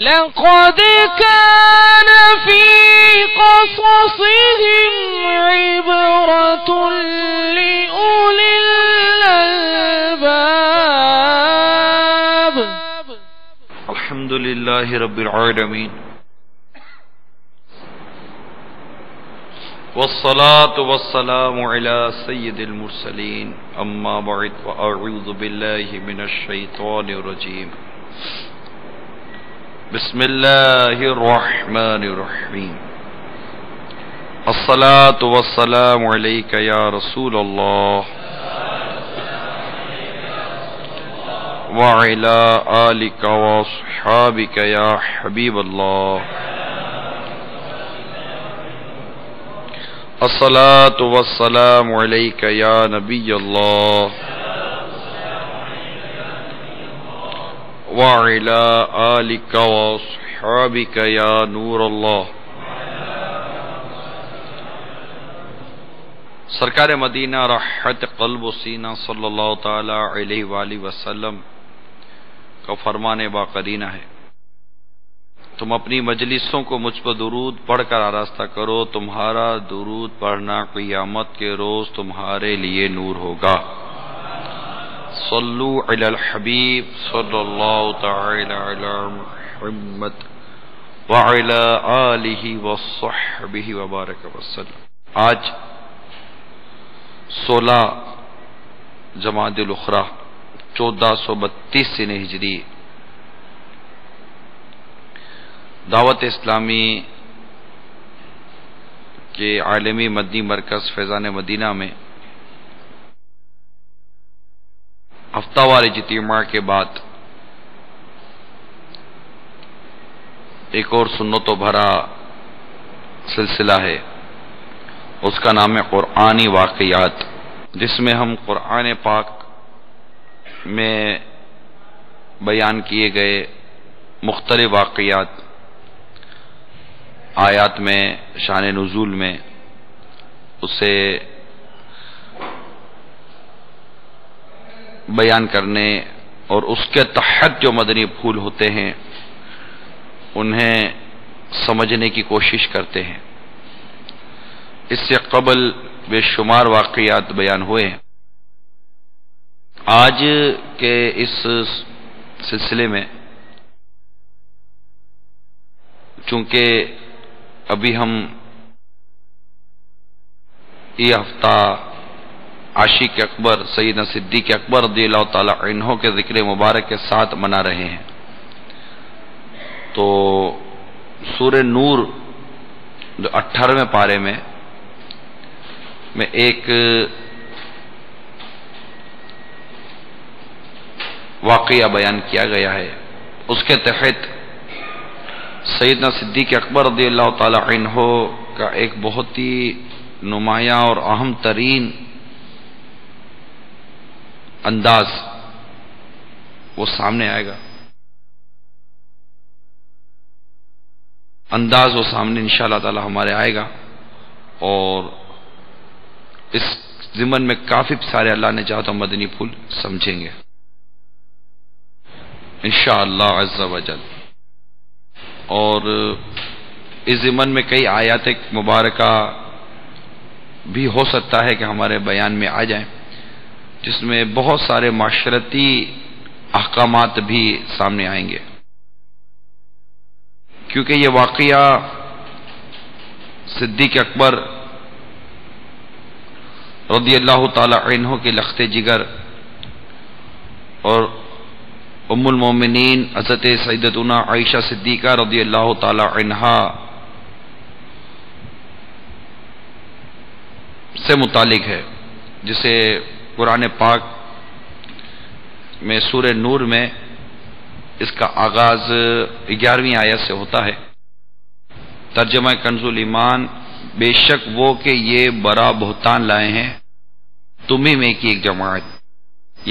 لقد كان في قصصهم عبرة لأولي الألباب. الحمد لله رب العالمين والصلاة والسلام على سيد المرسلين أما بعد وأعوذ بالله من الشيطان الرجيم. بسم الله الرحمن الرحيم. الصلاة والسلام عليك يا رسول الله وعلى آلك وصحابك يا حبيب الله. الصلاة والسلام عليك يا نبي الله وعلى آلك وصحابك يا نور الله. سرکار مدینہ راحت قلب و سینہ صلی اللہ تعالی علیہ وآلہ وسلم کا فرمان باقرینہ ہے، تم اپنی مجلسوں کو مجھ پر درود پڑھ کر آراستہ کرو، تمہارا درود پڑھنا قیامت کے روز تمہارے لیے نور ہوگا. صلو علی الحبیب صلی اللہ تعالی علی محمد وعلی آلہ وصحبہ وبارک وسلم. آج 16 جمادی الاخری 1432 سن ہجری دعوت اسلامی کے عالمی مدنی مرکز فیضان مدینہ میں ہفتہ وار اجتماع کے بعد ایک اور سنتوں بھرا سلسلہ ہے، اس کا نام ہے قرآنی واقعات، جس میں ہم قرآن پاک میں بیان کیے گئے مختلف واقعات، آیات میں، شان نزول میں، اسے بیان کرنے اور اس کے تحت جو مدنی پھول ہوتے ہیں انہیں سمجھنے کی کوشش کرتے ہیں. اس سے قبل بے شمار واقعات بیان ہوئے ہیں. آج کے اس سلسلے میں چونکہ ابھی ہم یہ ہفتہ عاشق اکبر سیدنا صدیق اکبر رضی اللہ تعالی عنہ کے ذکر مبارک کے ساتھ منا رہے ہیں، تو سورہ نور 18ویں پارے میں ایک واقعہ بیان کیا گیا ہے. اس کے تحت سیدنا صدیق اکبر رضی اللہ تعالی عنہ کا ایک بہت ہی نمایاں اور اہم ترین انداز وہ سامنے آئے گا. انداز وہ سامنے انشاءاللہ تعالی ہمارے آئے گا، اور اس ضمن میں کافی سارے اللہ نے چاہا تو مدنی پھول سمجھیں گے انشاءاللہ عز و جل. اور اس ضمن میں کئی آیات مبارکہ بھی ہو سکتا ہے کہ ہمارے بیان میں آ جائیں، جس میں بہت سارے معاشرتی احکامات بھی سامنے آئیں گے، کیونکہ یہ واقعہ صدیق اکبر رضی اللہ تعالی عنہ کے لخت جگر اور ام المومنین حضرت سیدتنا عائشہ صدیقہ رضی اللہ تعالی عنہا سے متعلق ہے، جسے قرآن پاک میں سورہ نور میں اس کا آغاز 11ویں آیت سے ہوتا ہے. ترجمہ کنز الایمان: بے شک وہ کہ یہ بڑا بہتان لائے ہیں تمہیں میں کی ایک جماعت.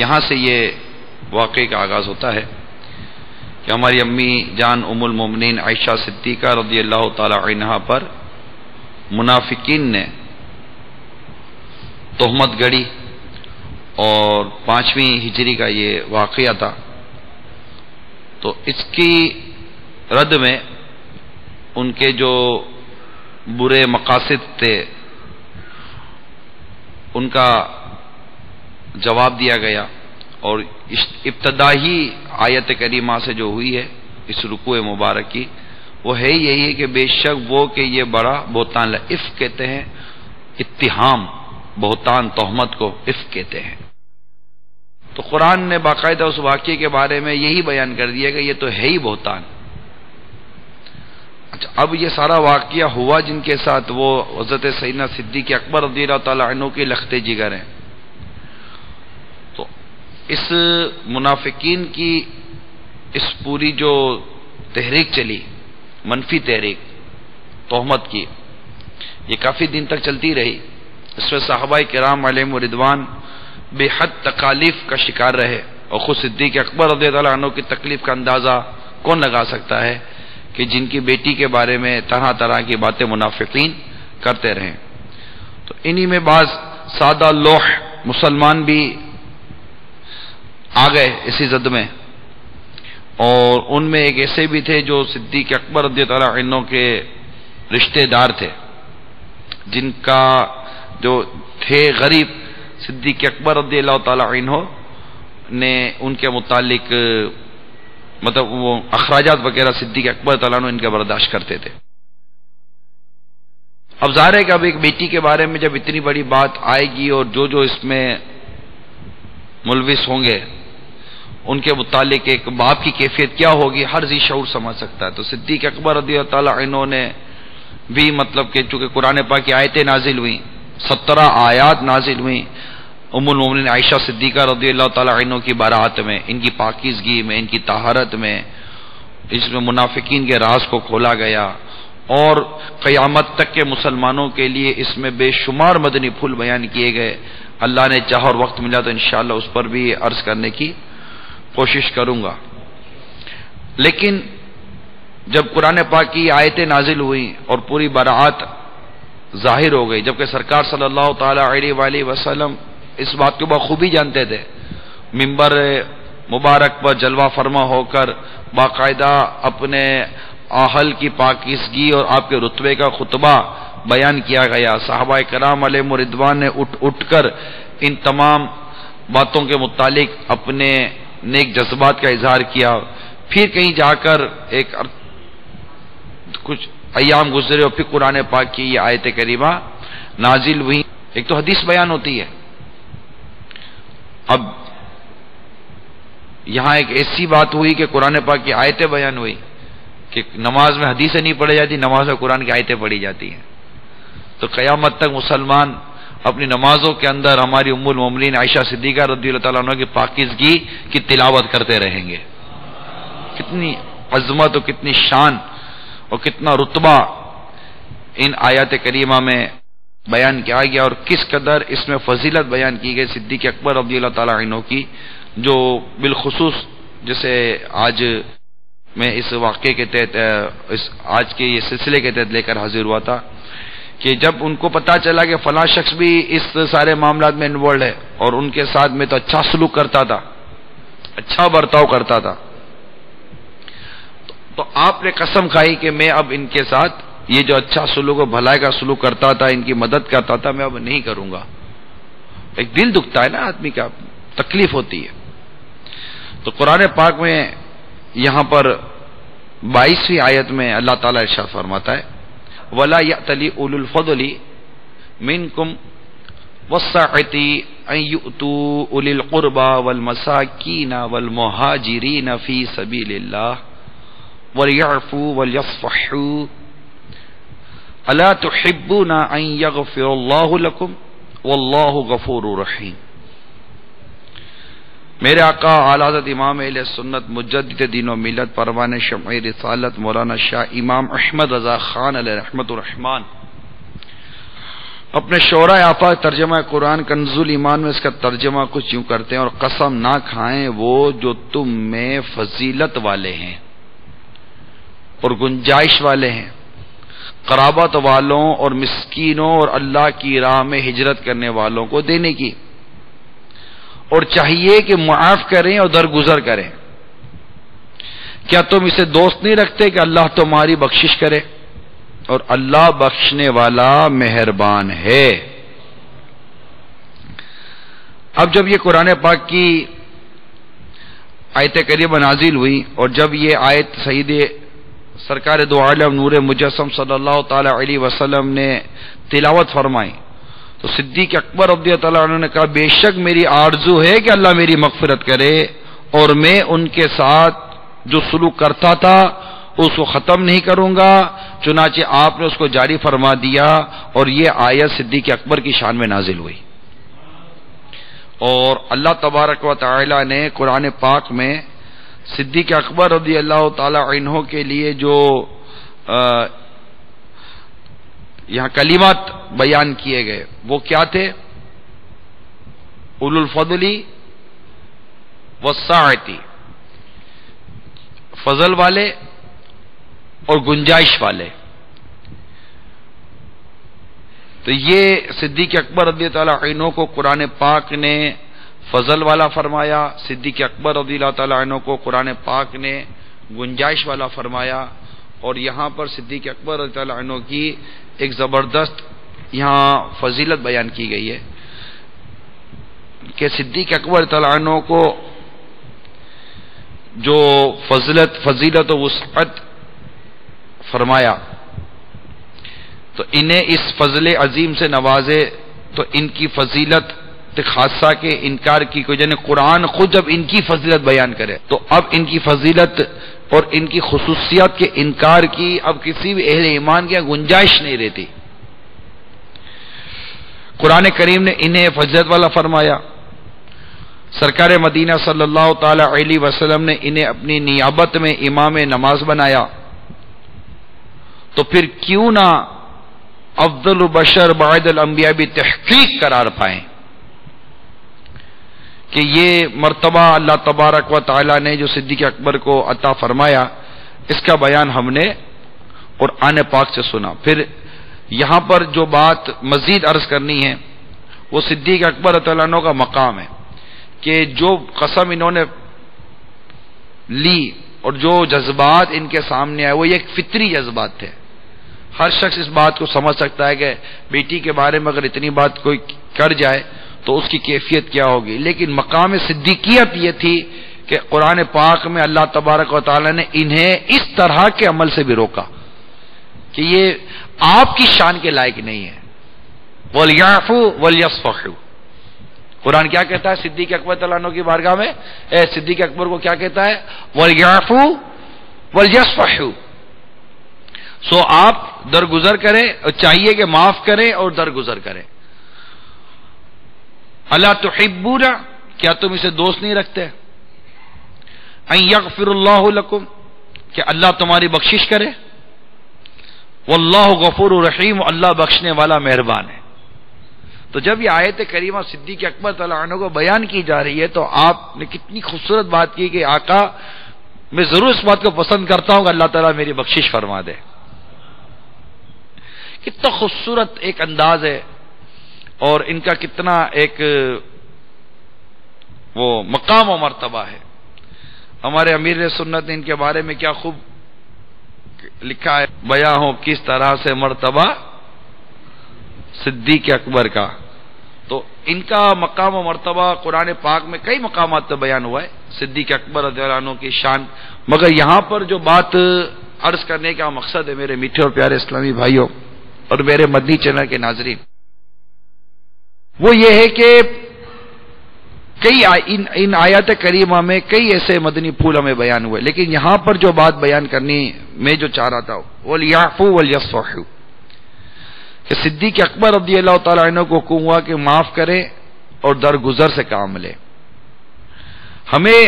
یہاں سے یہ واقعے کا آغاز ہوتا ہے کہ ہماری امی جان ام المومنین عائشہ صدیقہ رضی اللہ تعالی عنہا پر منافقین نے تہمت گڑی، اور 5ویں ہجری کا یہ واقعہ تھا. تو اس کی رد میں ان کے جو برے مقاصد تھے ان کا جواب دیا گیا، اور ابتدائی آیت کریمہ سے جو ہوئی ہے اس رکوع مبارک کی وہ ہے یہی ہے کہ بے شک وہ کہ یہ بڑا بہتان، افک کہتے ہیں اتہام، بہتان تہمت کو افک کہتے ہیں۔ تو قرآن نے باقاعدہ اس واقعے کے بارے میں یہی بیان کر دیا کہ یہ تو ہے ہی بہتان۔ اچھا، اب یہ سارا واقعہ ہوا جن کے ساتھ، وہ حضرت سیدنا صدیق اکبر رضی اللہ تعالی عنہ کے لخت جگر ہیں۔ تو اس منافقین کی اس پوری جو تحریک چلی، منفی تحریک تہمت کی، یہ کافی دن تک چلتی رہی۔ اس میں صحابہ کرام علیہم رضوان بے حد تکالیف کا شکار رہے، اور خود صدیق اکبر رضی اللہ عنہ کی تکلیف کا اندازہ کون لگا سکتا ہے کہ جن کی بیٹی کے بارے میں طرح طرح کی باتیں منافقین کرتے رہے۔ تو انہی میں بعض سادہ لوح مسلمان بھی آ گئے اسی زد میں، اور ان میں ایک ایسے بھی تھے جو صدیق اکبر رضی اللہ عنہ کے رشتہ دار تھے، جن کا جو تھے غریب، صدیق اکبر رضی اللہ تعالی عنہ نے ان کے متعلق مطلب وہ اخراجات وغیرہ صدیق اکبر تعالیٰ عنہ ان کے برداشت کرتے تھے۔ اب ظاہر ہے کہ اب ایک بیٹی کے بارے میں جب اتنی بڑی بات آئے گی اور جو اس میں ملوث ہوں گے ان کے متعلق ایک باپ کی کیفیت کیا ہوگی ہر ذی شعور سمجھ سکتا ہے۔ تو صدیق اکبر رضی اللہ تعالیٰ عنہ نے بھی مطلب کہ چونکہ قرآن پاک کی آیتیں نازل ہوئیں، 17 آیات نازل ہوئیں ام المومنین عائشہ صدیقہ رضی اللہ تعالیٰ عنہ کی برات میں، ان کی پاکیزگی میں، ان کی طہارت میں، اس میں منافقین کے راز کو کھولا گیا، اور قیامت تک کے مسلمانوں کے لیے اس میں بے شمار مدنی پھول بیان کیے گئے۔ اللہ نے چاہا اور وقت ملا تو انشاءاللہ اس پر بھی عرض کرنے کی کوشش کروں گا۔ لیکن جب قرآن پاک کی آیتیں نازل ہوئیں اور پوری برات ظاہر ہو گئی، جبکہ سرکار صلی اللہ تعالی علیہ وآلہ وسلم اس بات کو بخوبی جانتے تھے، منبر مبارک پر جلوہ فرما ہو کر باقاعدہ اپنے اہل کی پاکیزگی اور آپ کے رتبے کا خطبہ بیان کیا گیا، صحابہ کرام علیہم رضوان نے اٹھ کر ان تمام باتوں کے متعلق اپنے نیک جذبات کا اظہار کیا۔ پھر کہیں جا کر ایک کچھ ایام گزرے اور پھر قرآن پاک کی یہ آیت کریمہ نازل ہوئی۔ ایک تو حدیث بیان ہوتی ہے، اب یہاں ایک ایسی بات ہوئی کہ قرآن پاک کی آیتیں بیان ہوئی کہ نماز میں حدیثیں نہیں پڑھی جاتی، نماز میں قرآن کی آیتیں پڑھی جاتی ہیں۔ تو قیامت تک مسلمان اپنی نمازوں کے اندر ہماری ام المومنین عائشہ صدیقہ رضی اللہ تعالیٰ عنہ کی پاکیزگی کی تلاوت کرتے رہیں گے۔ کتنی عظمت اور کتنی شان اور کتنا رتبہ ان آیات کریمہ میں بیان کیا گیا، اور کس قدر اس میں فضیلت بیان کی گئی صدیق اکبر رضی اللہ تعالیٰ عنہ کی، جو بالخصوص جسے آج میں اس واقعے کے تحت آج کے یہ سلسلے کے تحت لے کر حاضر ہوا تھا کہ جب ان کو پتا چلا کہ فلاں شخص بھی اس سارے معاملات میں انوالوڈ ہے اور ان کے ساتھ میں تو اچھا سلوک کرتا تھا، اچھا برتاؤ کرتا تھا، تو آپ نے قسم کھائی کہ میں اب ان کے ساتھ یہ جو اچھا سلوک و بھلائی کا سلوک کرتا تھا، ان کی مدد کرتا تھا، میں اب نہیں کروں گا۔ ایک دل دکھتا ہے نا آدمی کا، تکلیف ہوتی ہے۔ تو قرآن پاک میں یہاں پر 22ویں آیت میں اللہ تعالیٰ ارشاد فرماتا ہے وَلَا يَأْتَلِ أُولُو الْفَضْلِ مِنْكُمْ وَالسَّعَةِ أَنْ يُؤْتُوا أُولِي الْقُرْبَى وَالْمَسَاكِينَ وَالْمُهَاجِرِينَ فِي سَبِيلِ اللَّهِ وَلْيَعْفُوا وَلْيَصْفَحُوا أَلَا تُحِبُّونَ أَنْ يَغْفِرَ اللَّهُ لَكُمْ وَاللَّهُ غَفُورٌ رَحِيمٌ۔ میرے آقا اعلی حضرت امام اہل سنت مجدد دین و ملت پروان شمع رسالت مولانا شاہ امام احمد رضا خان علیہ رحمت الرحمان اپنے شعراء آفاق ترجمہ قرآن کنز الایمان میں اس کا ترجمہ کچھ یوں کرتے ہیں، اور قسم نہ کھائیں وہ جو تم میں فضیلت والے ہیں اور گنجائش والے ہیں، قرابت والوں اور مسکینوں اور اللہ کی راہ میں ہجرت کرنے والوں کو دینے کی، اور چاہیے کہ معاف کریں اور درگزر کریں، کیا تم اسے دوست نہیں رکھتے کہ اللہ تمہاری بخشش کرے؟ اور اللہ بخشنے والا مہربان ہے۔ اب جب یہ قرآن پاک کی آیت کریمہ نازل ہوئی اور جب یہ آیت سید سرکار دو عالم نور مجسم صلی اللہ تعالی علیہ وسلم نے تلاوت فرمائی تو صدیق اکبر رضی اللہ تعالیٰ عنہ نے کہا بے شک میری آرزو ہے کہ اللہ میری مغفرت کرے اور میں ان کے ساتھ جو سلوک کرتا تھا اس کو ختم نہیں کروں گا، چنانچہ آپ نے اس کو جاری فرما دیا اور یہ آیت صدیق اکبر کی شان میں نازل ہوئی۔ اور اللہ تبارک و تعالی نے قرآن پاک میں صدیق اکبر رضی اللہ تعالی عنہ کے لیے جو یہاں کلمات بیان کیے گئے وہ کیا تھے؟ اولو الفضل والسعۃ، فضل والے اور گنجائش والے۔ تو یہ صدیق اکبر رضی اللہ تعالیٰ عنہ کو قرآن پاک نے فضل والا فرمایا، صدیق اکبر رضی اللہ تعالیٰ عنہ کو قرآن پاک نے گنجائش والا فرمایا۔ اور یہاں پر صدیق اکبر رضی اللہ عنہ کی ایک زبردست یہاں فضیلت بیان کی گئی ہے کہ صدیق اکبر رضی اللہ عنہ کو جو فضیلت و وسعت فرمایا تو انہیں اس فضل عظیم سے نوازے تو ان کی فضیلت خاصہ کے انکار کی کوئی، یعنی قرآن خود جب ان کی فضیلت بیان کرے تو اب ان کی فضیلت اور ان کی خصوصیات کے انکار کی اب کسی بھی اہل ایمان کی گنجائش نہیں رہتی۔ قرآن کریم نے انہیں فضیلت والا فرمایا، سرکار مدینہ صلی اللہ تعالی علیہ وسلم نے انہیں اپنی نیابت میں امام نماز بنایا، تو پھر کیوں نہ افضل البشر بعد الانبیاء بھی تحقیق قرار پائیں کہ یہ مرتبہ اللہ تبارک و تعالی نے جو صدیق اکبر کو عطا فرمایا اس کا بیان ہم نے قرآن پاک سے سنا۔ پھر یہاں پر جو بات مزید عرض کرنی ہے وہ صدیق اکبر تعالیٰ عنہ کا مقام ہے کہ جو قسم انہوں نے لی اور جو جذبات ان کے سامنے آئے وہ ایک فطری جذبات تھے۔ ہر شخص اس بات کو سمجھ سکتا ہے کہ بیٹی کے بارے میں اگر اتنی بات کوئی کر جائے تو اس کی کیفیت کیا ہوگی، لیکن مقام صدیقیت یہ تھی کہ قرآن پاک میں اللہ تبارک و تعالی نے انہیں اس طرح کے عمل سے بھی روکا کہ یہ آپ کی شان کے لائق نہیں ہے۔ وَلْيَعْفُوا وَلْيَصْفَحُوا، قرآن کیا کہتا ہے صدیق اکبر تعالیٰ عنہ کی بارگاہ میں؟ صدیق اکبر کو کیا کہتا ہے؟ وَلْيَعْفُوا وَلْيَصْفَحُوا، سو آپ درگزر کریں اور چاہیے کہ معاف کریں اور درگزر کریں۔ الا تحبون، کیا تم اسے دوست نہیں رکھتے؟ ان یغفر اللہ لکم، کہ اللہ تمہاری بخشش کرے۔ واللہ غفور رحیم، اللہ بخشنے والا مہربان ہے۔ تو جب یہ آیت کریمہ صدیق اکبر تعالیٰ عنہ کو بیان کی جا رہی ہے تو آپ نے کتنی خوبصورت بات کی کہ آقا میں ضرور اس بات کو پسند کرتا ہوں کہ اللہ تعالیٰ میری بخشش فرما دے۔ کتنا خوبصورت ایک انداز ہے اور ان کا کتنا ایک وہ مقام و مرتبہ ہے۔ ہمارے امیر سنت نے ان کے بارے میں کیا خوب لکھا ہے، بیاں ہو کس طرح سے مرتبہ صدیق اکبر کا۔ تو ان کا مقام و مرتبہ قرآن پاک میں کئی مقامات پہ بیان ہوا ہے صدیق اکبر رضی اللہ عنہ کی شان، مگر یہاں پر جو بات عرض کرنے کا مقصد ہے میرے میٹھے اور پیارے اسلامی بھائیوں اور میرے مدنی چینل کے ناظرین، وہ یہ ہے کہ ان آیات کریمہ میں کئی ایسے مدنی پھول ہمیں بیان ہوئے، لیکن یہاں پر جو بات بیان کرنی میں جو چاہ رہا تھا وَلْيَعْفُوا وَلْيَصْفَحُوا، کہ صدیق اکبر رضی اللہ تعالیٰ عنہ کو حکم ہوا کہ معاف کرے اور درگزر سے کام لے۔ ہمیں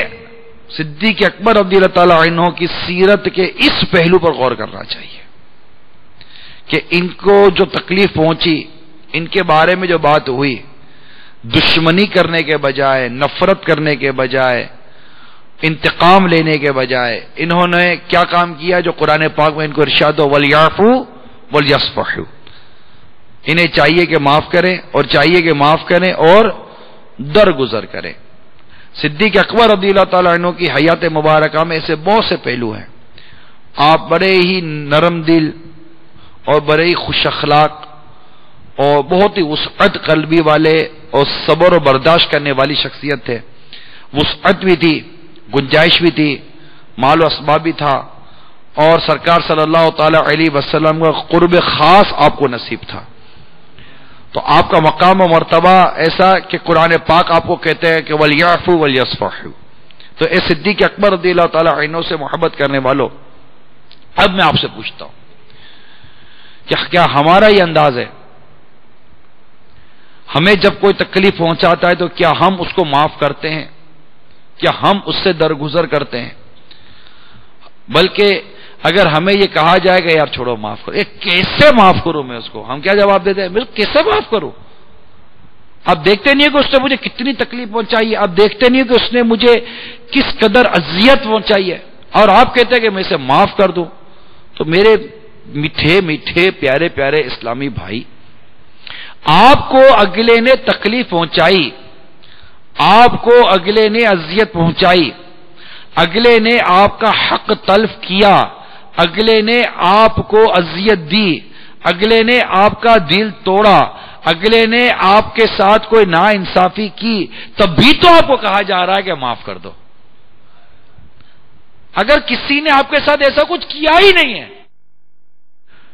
صدیق اکبر رضی اللہ تعالیٰ عنہ کی سیرت کے اس پہلو پر غور کرنا چاہیے کہ ان کو جو تکلیف پہنچی، ان کے بارے میں جو بات ہوئی، دشمنی کرنے کے بجائے، نفرت کرنے کے بجائے، انتقام لینے کے بجائے انہوں نے کیا کام کیا جو قرآن پاک میں ان کو ارشاد ہو وَلْيَعْفُوا وَلْيَصْفَحُوا، انہیں چاہیے کہ معاف کریں اور چاہیے کہ معاف کریں اور درگزر کریں۔ صدیق اکبر رضی اللہ تعالیٰ عنہ کی حیات مبارکہ میں ایسے بہت سے پہلو ہیں. آپ بڑے ہی نرم دل اور بڑے ہی خوش اخلاق اور بہت ہی وسعت قلبی والے اور صبر و برداشت کرنے والی شخصیت تھے. وسعت بھی تھی، گنجائش بھی تھی، مال و اسباب بھی تھا، اور سرکار صلی اللہ تعالی علیہ وسلم کا قرب خاص آپ کو نصیب تھا. تو آپ کا مقام و مرتبہ ایسا کہ قرآن پاک آپ کو کہتے ہیں کہ وَلْيَعْفُوا وَلْيَصْفَحُوا. تو اے صدیق اکبر رضی اللہ تعالی عنہ سے محبت کرنے والوں، اب میں آپ سے پوچھتا ہوں کہ کیا ہمارا یہ انداز ہے؟ ہمیں جب کوئی تکلیف پہنچاتا ہے تو کیا ہم اس کو معاف کرتے ہیں؟ کیا ہم اس سے درگزر کرتے ہیں؟ بلکہ اگر ہمیں یہ کہا جائے گا یار چھوڑو معاف کرو، کیسے معاف کروں میں اس کو، ہم کیا جواب دیتے ہیں؟ بالکل کیسے معاف کروں؟ آپ دیکھتے نہیں کہ اس نے مجھے کتنی تکلیف پہنچائی ہے، آپ دیکھتے نہیں کہ اس نے مجھے کس قدر اذیت پہنچائی ہے، اور آپ کہتے ہیں کہ میں اسے معاف کر دوں. تو میرے میٹھے میٹھے پیارے پیارے اسلامی بھائی، آپ کو اگلے نے تکلیف پہنچائی، آپ کو اگلے نے اذیت پہنچائی، اگلے نے آپ کا حق تلف کیا، اگلے نے آپ کو اذیت دی، اگلے نے آپ کا دل توڑا، اگلے نے آپ کے ساتھ کوئی ناانصافی کی، تب بھی تو آپ کو کہا جا رہا ہے کہ معاف کر دو. اگر کسی نے آپ کے ساتھ ایسا کچھ کیا ہی نہیں ہے،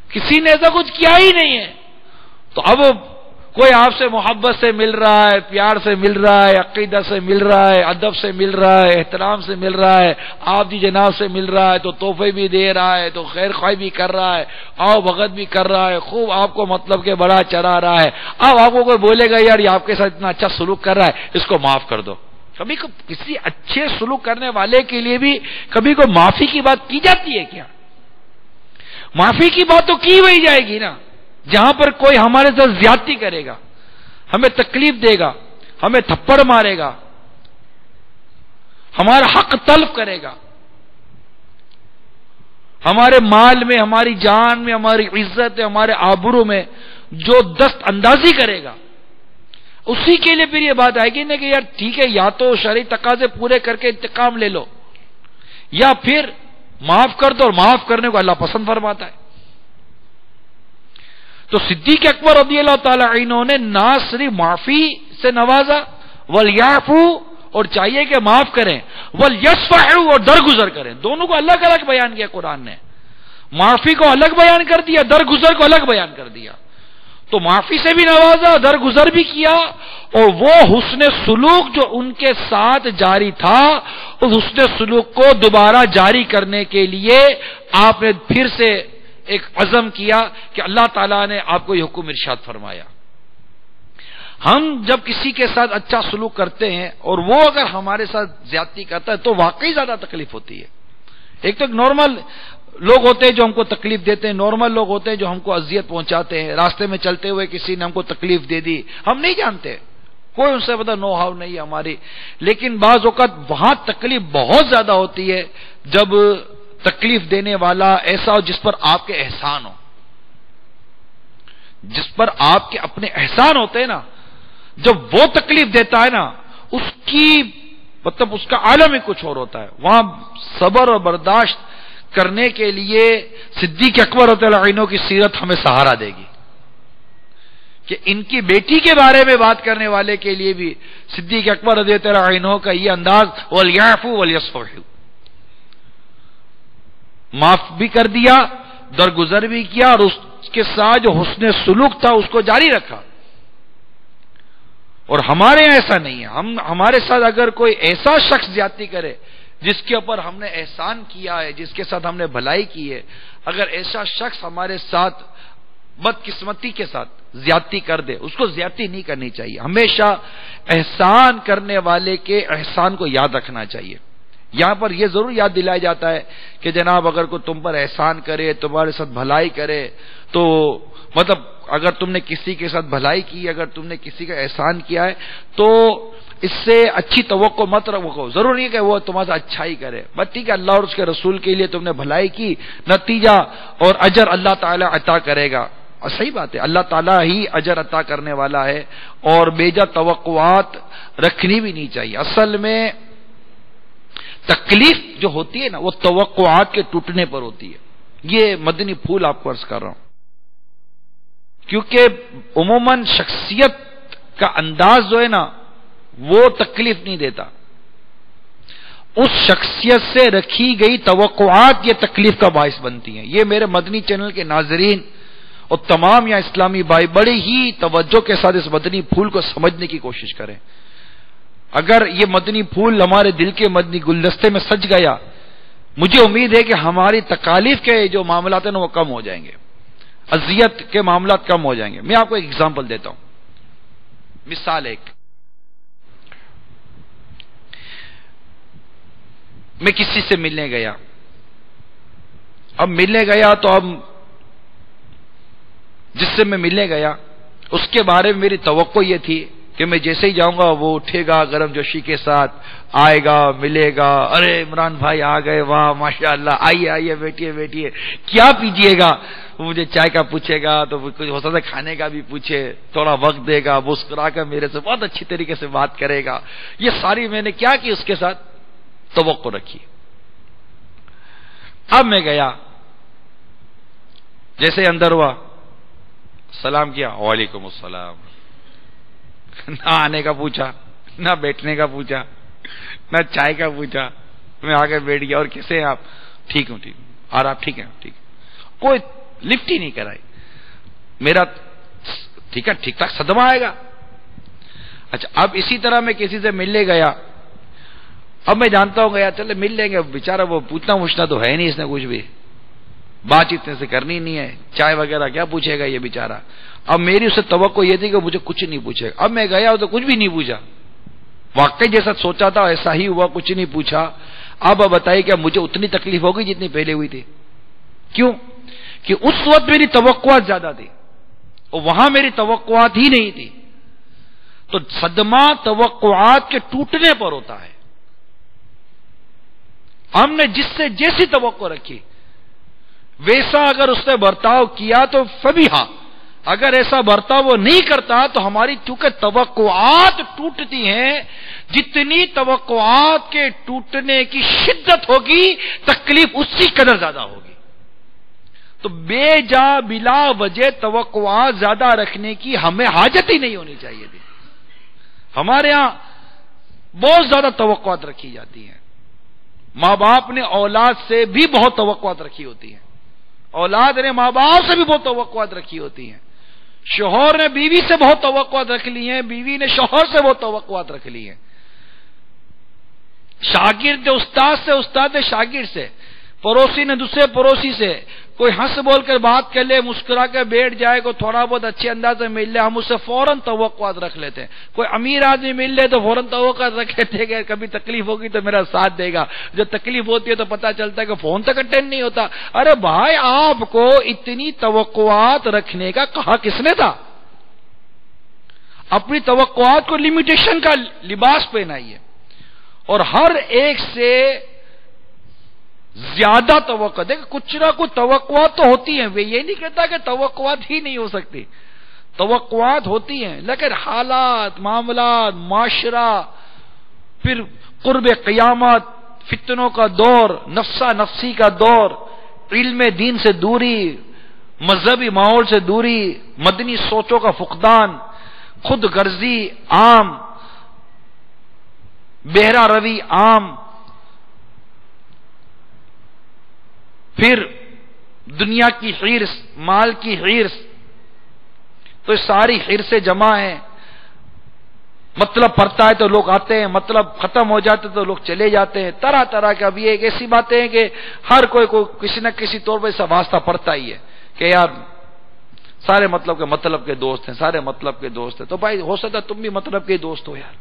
کسی نے ایسا کچھ کیا ہی نہیں ہے، تو اب کوئی آپ سے محبت سے مل رہا ہے، پیار سے مل رہا ہے، عقیدہ سے مل رہا ہے، ادب سے مل رہا ہے، احترام سے مل رہا ہے، آپ جی جناب سے مل رہا ہے تو تحفے بھی دے رہا ہے، تو خیر خواہ بھی کر رہا ہے، آؤ بھگت بھی کر رہا ہے، خوب آپ کو مطلب کہ بڑا چرا رہا ہے. اب آپ کو کوئی بولے گا یار یہ آپ کے ساتھ اتنا اچھا سلوک کر رہا ہے، اس کو معاف کر دو. کبھی کسی اچھے سلوک کرنے والے کے لیے بھی کبھی کوئی معافی کی بات کی جاتی ہے کیا؟ معافی کی بات تو کی وہی جائے گی نا جہاں پر کوئی ہمارے ساتھ زیادتی کرے گا، ہمیں تکلیف دے گا، ہمیں تھپڑ مارے گا، ہمارا حق تلف کرے گا، ہمارے مال میں، ہماری جان میں، ہماری عزت میں، ہمارے آبرو میں جو دست اندازی کرے گا، اسی کے لیے پھر یہ بات آئے گی نا کہ یار ٹھیک ہے، یا تو شرعی تقاضے پورے کر کے انتقام لے لو، یا پھر معاف کر دو، اور معاف کرنے کو اللہ پسند فرماتا ہے. تو صدیق اکبر رضی اللہ تعالی عنہ نے نہ صرف معافی سے نوازا، وَلْيَعْفُوا، اور چاہیے کہ معاف کریں، وَلْيَصْفَحُوا، اور درگزر کریں. دونوں کو الگ الگ بیان کیا قرآن نے، معافی کو الگ بیان کر دیا، درگزر کو الگ بیان کر دیا. تو معافی سے بھی نوازا، درگزر بھی کیا، اور وہ حسن سلوک جو ان کے ساتھ جاری تھا، اس حسن سلوک کو دوبارہ جاری کرنے کے لیے آپ نے پھر سے ایک عزم کیا کہ اللہ تعالیٰ نے آپ کو یہ حکم ارشاد فرمایا. ہم جب کسی کے ساتھ اچھا سلوک کرتے ہیں اور وہ اگر ہمارے ساتھ زیادتی کرتا ہے تو واقعی زیادہ تکلیف ہوتی ہے. ایک تو نارمل لوگ ہوتے ہیں جو ہم کو تکلیف دیتے ہیں، نارمل لوگ ہوتے ہیں جو ہم کو اذیت پہنچاتے ہیں، راستے میں چلتے ہوئے کسی نے ہم کو تکلیف دے دی، ہم نہیں جانتے، کوئی ان سے پتہ نو ہاؤ نہیں ہے ہماری. لیکن بعض اوقات وہاں تکلیف بہت زیادہ ہوتی ہے جب تکلیف دینے والا ایسا ہو جس پر آپ کے احسان ہو، جس پر آپ کے اپنے احسان ہوتے ہیں نا، جب وہ تکلیف دیتا ہے نا، اس کی مطلب اس کا عالم ہی کچھ اور ہوتا ہے. وہاں صبر اور برداشت کرنے کے لیے صدیق اکبر رضی اللہ عنہ کی سیرت ہمیں سہارا دے گی کہ ان کی بیٹی کے بارے میں بات کرنے والے کے لیے بھی صدیق اکبر رضی اللہ عنہ کا یہ انداز، وَلْيَعْفُوا وَلْيَصْفَحُوا، معاف بھی کر دیا، درگزر بھی کیا، اور اس کے ساتھ جو حسن سلوک تھا اس کو جاری رکھا. اور ہمارے یہاں ایسا نہیں ہے. ہمارے ساتھ اگر کوئی ایسا شخص زیادتی کرے جس کے اوپر ہم نے احسان کیا ہے، جس کے ساتھ ہم نے بھلائی کی ہے، اگر ایسا شخص ہمارے ساتھ بدقسمتی کے ساتھ زیادتی کر دے، اس کو زیادتی نہیں کرنی چاہیے. ہمیشہ احسان کرنے والے کے احسان کو یاد رکھنا چاہیے. یہاں پر یہ ضرور یاد دلایا جاتا ہے کہ جناب اگر کوئی تم پر احسان کرے، تمہارے ساتھ بھلائی کرے، تو مطلب اگر تم نے کسی کے ساتھ بھلائی کی، اگر تم نے کسی کا احسان کیا ہے تو اس سے اچھی توقع مت رکھو. ضرور نہیں کہ وہ تمہارا اچھائی کرے، بس ٹھیک ہے اللہ اور اس کے رسول کے لیے تم نے بھلائی کی، نتیجہ اور اجر اللہ تعالی عطا کرے گا. اور صحیح بات ہے، اللہ تعالیٰ ہی اجر عطا کرنے والا ہے، اور بیجا توقعات رکھنی بھی نہیں چاہیے۔ اصل میں تکلیف جو ہوتی ہے نا وہ توقعات کے ٹوٹنے پر ہوتی ہے۔ یہ مدنی پھول آپ کو عرض کر رہا ہوں، کیونکہ عموماً شخصیت کا انداز جو ہے نا وہ تکلیف نہیں دیتا، اس شخصیت سے رکھی گئی توقعات یہ تکلیف کا باعث بنتی ہیں۔ یہ میرے مدنی چینل کے ناظرین اور تمام یہاں اسلامی بھائی بڑے ہی توجہ کے ساتھ اس مدنی پھول کو سمجھنے کی کوشش کریں۔ اگر یہ مدنی پھول ہمارے دل کے مدنی گلدستے میں سج گیا، مجھے امید ہے کہ ہماری تکالیف کے جو معاملات ہیں وہ کم ہو جائیں گے، اذیت کے معاملات کم ہو جائیں گے۔ میں آپ کو ایک ایگزامپل دیتا ہوں، مثال ایک، میں کسی سے ملنے گیا، اب ملنے گیا تو اب جس سے میں ملنے گیا اس کے بارے میں میری توقع یہ تھی کہ میں جیسے ہی جاؤں گا وہ اٹھے گا، گرم جوشی کے ساتھ آئے گا، ملے گا، ارے عمران بھائی آ گئے، واہ ماشاء اللہ، آئیے آئیے، بیٹھیے بیٹھیے، کیا پیجیے گا، وہ مجھے چائے کا پوچھے گا تو کچھ ہو سکتا ہے کھانے کا بھی پوچھے، تھوڑا وقت دے گا، مسکرا کر میرے سے بہت اچھی طریقے سے بات کرے گا۔ یہ ساری میں نے کیا کی، اس کے ساتھ توقع رکھی۔ اب میں گیا، جیسے اندر ہوا، سلام کیا، وعلیکم السلام، نہ آنے کا پوچھا، نہ بیٹھنے کا پوچھا، نہ چائے کا پوچھا، میں آگے بیٹھ گیا، اور کیسے ہیں آپ؟ ٹھیک ہوں، ٹھیک ہوں، اور آپ ٹھیک ہیں؟ ٹھیک، کوئی لفٹ ہی نہیں کرائی۔ میرا ٹھیک ہے، ٹھیک ٹھاک صدمہ آئے گا۔ اچھا، اب اسی طرح میں کسی سے ملنے گیا، اب میں جانتا ہوں گیا چلے مل لیں گے، بیچارہ وہ پوچھنا تو ہے نہیں، اس نے کچھ بھی بات اتنے سے کرنی نہیں ہے، چائے وغیرہ کیا پوچھے گا یہ بیچارہ۔ اب میری اس سے توقع یہ تھی کہ مجھے کچھ نہیں پوچھے گا۔ اب میں گیا تو کچھ بھی نہیں پوچھا، واقعی جیسا سوچا تھا ایسا ہی ہوا، کچھ نہیں پوچھا۔ اب بتائیے کہ مجھے اتنی تکلیف ہوگی جتنی پہلے ہوئی تھی؟ کیوں؟ کہ اس وقت میری توقعات زیادہ تھی اور وہاں میری توقعات ہی نہیں تھی۔ تو صدمہ توقعات کے ٹوٹنے پر ہوتا ہے۔ ہم نے جس سے جیسی توقع رکھی ویسا اگر اس نے برتاؤ کیا تو فبیہا، اگر ایسا برتاؤ وہ نہیں کرتا تو ہماری چونکہ توقعات ٹوٹتی ہیں، جتنی توقعات کے ٹوٹنے کی شدت ہوگی تکلیف اسی قدر زیادہ ہوگی۔ تو بے جا بلا وجہ توقعات زیادہ رکھنے کی ہمیں حاجت ہی نہیں ہونی چاہیے تھی۔ ہمارے ہاں بہت زیادہ توقعات رکھی جاتی ہیں۔ ماں باپ نے اولاد سے بھی بہت توقعات رکھی ہوتی ہیں، اولاد نے ماں باپ سے بھی بہت توقعات رکھی ہوتی ہیں، شوہر نے بیوی سے بہت توقعات رکھ لی ہیں، بیوی نے شوہر سے بہت توقعات رکھ لی ہیں، شاگرد نے استاد سے، استاد نے شاگرد سے، پڑوسی نے دوسرے پڑوسی سے، کوئی ہنس بول کر بات کر لے، مسکرا کر بیٹھ جائے، کوئی تھوڑا بہت اچھے انداز سے مل لے، ہم اس سے فوراً توقعات رکھ لیتے ہیں۔ کوئی امیر آدمی مل لے تو فوراً توقعات رکھ لیتے ہیں کہ کبھی تکلیف ہوگی تو میرا ساتھ دے گا، جب تکلیف ہوتی ہے تو پتہ چلتا ہے کہ فون تک اٹینڈ نہیں ہوتا۔ ارے بھائی، آپ کو اتنی توقعات رکھنے کا کہا کس نے تھا؟ اپنی توقعات کو لمیٹیشن کا لباس پہنائیے، اور ہر ایک سے زیادہ توقع دیکھ، کچھ نہ کچھ توقعات تو ہوتی ہیں، وہ یہ نہیں کہتا کہ توقعات ہی نہیں ہو سکتی، توقعات ہوتی ہیں، لیکن حالات، معاملات، معاشرہ، پھر قرب قیامت، فتنوں کا دور، نفسا نفسی کا دور، علم دین سے دوری، مذہبی ماحول سے دوری، مدنی سوچوں کا فقدان، خود غرضی عام، بہرا روی عام، پھر دنیا کی حرص، مال کی حرص، تو ساری حرصیں جمع ہیں۔ مطلب پڑتا ہے تو لوگ آتے ہیں، مطلب ختم ہو جاتے تو لوگ چلے جاتے ہیں، طرح طرح کا۔ بھی ایک ایسی باتیں ہیں کہ ہر کوئی کو کسی نہ کسی طور پر ایسا واسطہ پڑتا ہی ہے کہ یار سارے مطلب کے دوست ہیں، سارے مطلب کے دوست ہیں۔ تو بھائی ہو سکتا ہے تم بھی مطلب کے دوست ہو یار،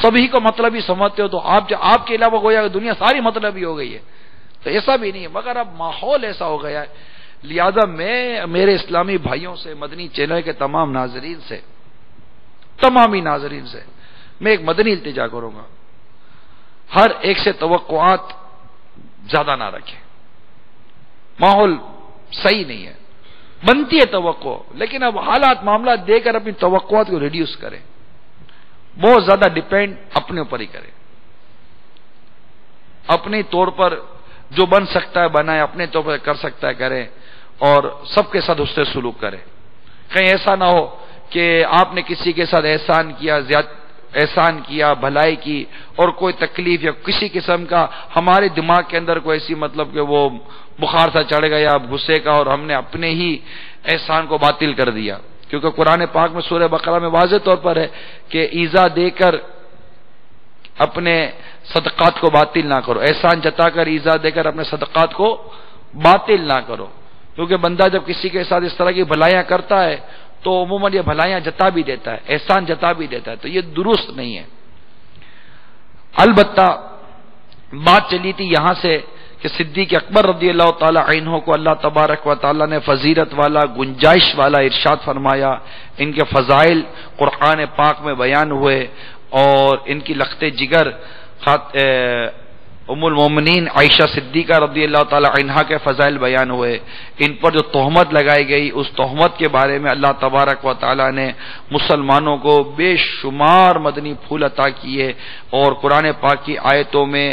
سبھی کو مطلب ہی سمجھتے ہو، تو آپ کے علاوہ گویا کہ دنیا ساری مطلب ہی ہو گئی ہے، تو ایسا بھی نہیں ہے، مگر اب ماحول ایسا ہو گیا ہے۔ لہذا میں میرے اسلامی بھائیوں سے، مدنی چینل کے تمام ناظرین سے، تمامی ناظرین سے میں ایک مدنی التجا کروں گا، ہر ایک سے توقعات زیادہ نہ رکھیں، ماحول صحیح نہیں ہے۔ بنتی ہے توقع، لیکن اب حالات معاملات دے کر اپنی توقعات کو ریڈیوس کریں، بہت زیادہ ڈیپینڈ اپنے اوپر ہی کریں، اپنے طور پر جو بن سکتا ہے بنائے، اپنے طور پر کر سکتا ہے کریں، اور سب کے ساتھ حسن سلوک کریں۔ کہیں ایسا نہ ہو کہ آپ نے کسی کے ساتھ احسان کیا، بھلائی کی، اور کوئی تکلیف یا کسی قسم کا ہمارے دماغ کے اندر کوئی ایسی مطلب کہ وہ بخار سا چڑھ گیا غصے کا، اور ہم نے اپنے ہی احسان کو باطل کر دیا، کیونکہ قرآن پاک میں سورہ بقرہ میں واضح طور پر ہے کہ ایذا دے کر اپنے صدقات کو باطل نہ کرو، احسان جتا کر ایذا دے کر اپنے صدقات کو باطل نہ کرو، کیونکہ بندہ جب کسی کے ساتھ اس طرح کی بھلائیاں کرتا ہے تو عموماً یہ بھلائیاں جتا بھی دیتا ہے، احسان جتا بھی دیتا ہے، تو یہ درست نہیں ہے۔ البتہ بات چلی تھی یہاں سے کہ صدیق اکبر رضی اللہ تعالی عنہ کو اللہ تبارک و تعالی نے فضیلت والا، گنجائش والا ارشاد فرمایا، ان کے فضائل قرآن پاک میں بیان ہوئے، اور ان کی لخت جگر ام المومنین عائشہ صدیقہ رضی اللہ تعالی عنہا کے فضائل بیان ہوئے، ان پر جو تہمت لگائی گئی اس تہمت کے بارے میں اللہ تبارک و تعالی نے مسلمانوں کو بے شمار مدنی پھول عطا کیے، اور قرآن پاک کی آیتوں میں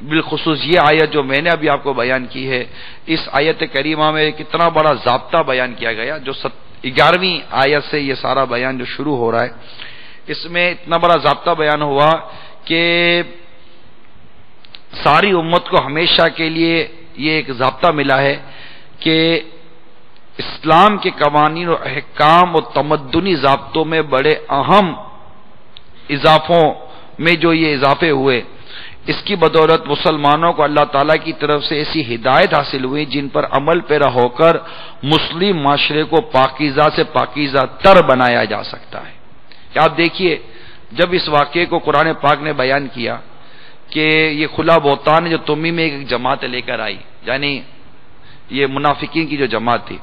بالخصوص یہ آیت جو میں نے ابھی آپ کو بیان کی ہے، اس آیت کریمہ میں کتنا بڑا ضابطہ بیان کیا گیا، جو 11ویں آیت سے یہ سارا بیان جو شروع ہو رہا ہے، اس میں اتنا بڑا ضابطہ بیان ہوا کہ ساری امت کو ہمیشہ کے لیے یہ ایک ضابطہ ملا ہے کہ اسلام کے قوانین و احکام و تمدنی ضابطوں میں بڑے اہم اضافوں میں جو یہ اضافے ہوئے، اس کی بدولت مسلمانوں کو اللہ تعالیٰ کی طرف سے ایسی ہدایت حاصل ہوئی جن پر عمل پیرا ہو کر مسلم معاشرے کو پاکیزہ سے پاکیزہ تر بنایا جا سکتا ہے۔ کہ آپ دیکھیے جب اس واقعے کو قرآن پاک نے بیان کیا کہ یہ کھلا بہتان ہے جو تمہیں میں ایک جماعت لے کر آئی، یعنی یہ منافقین کی جو جماعت تھی،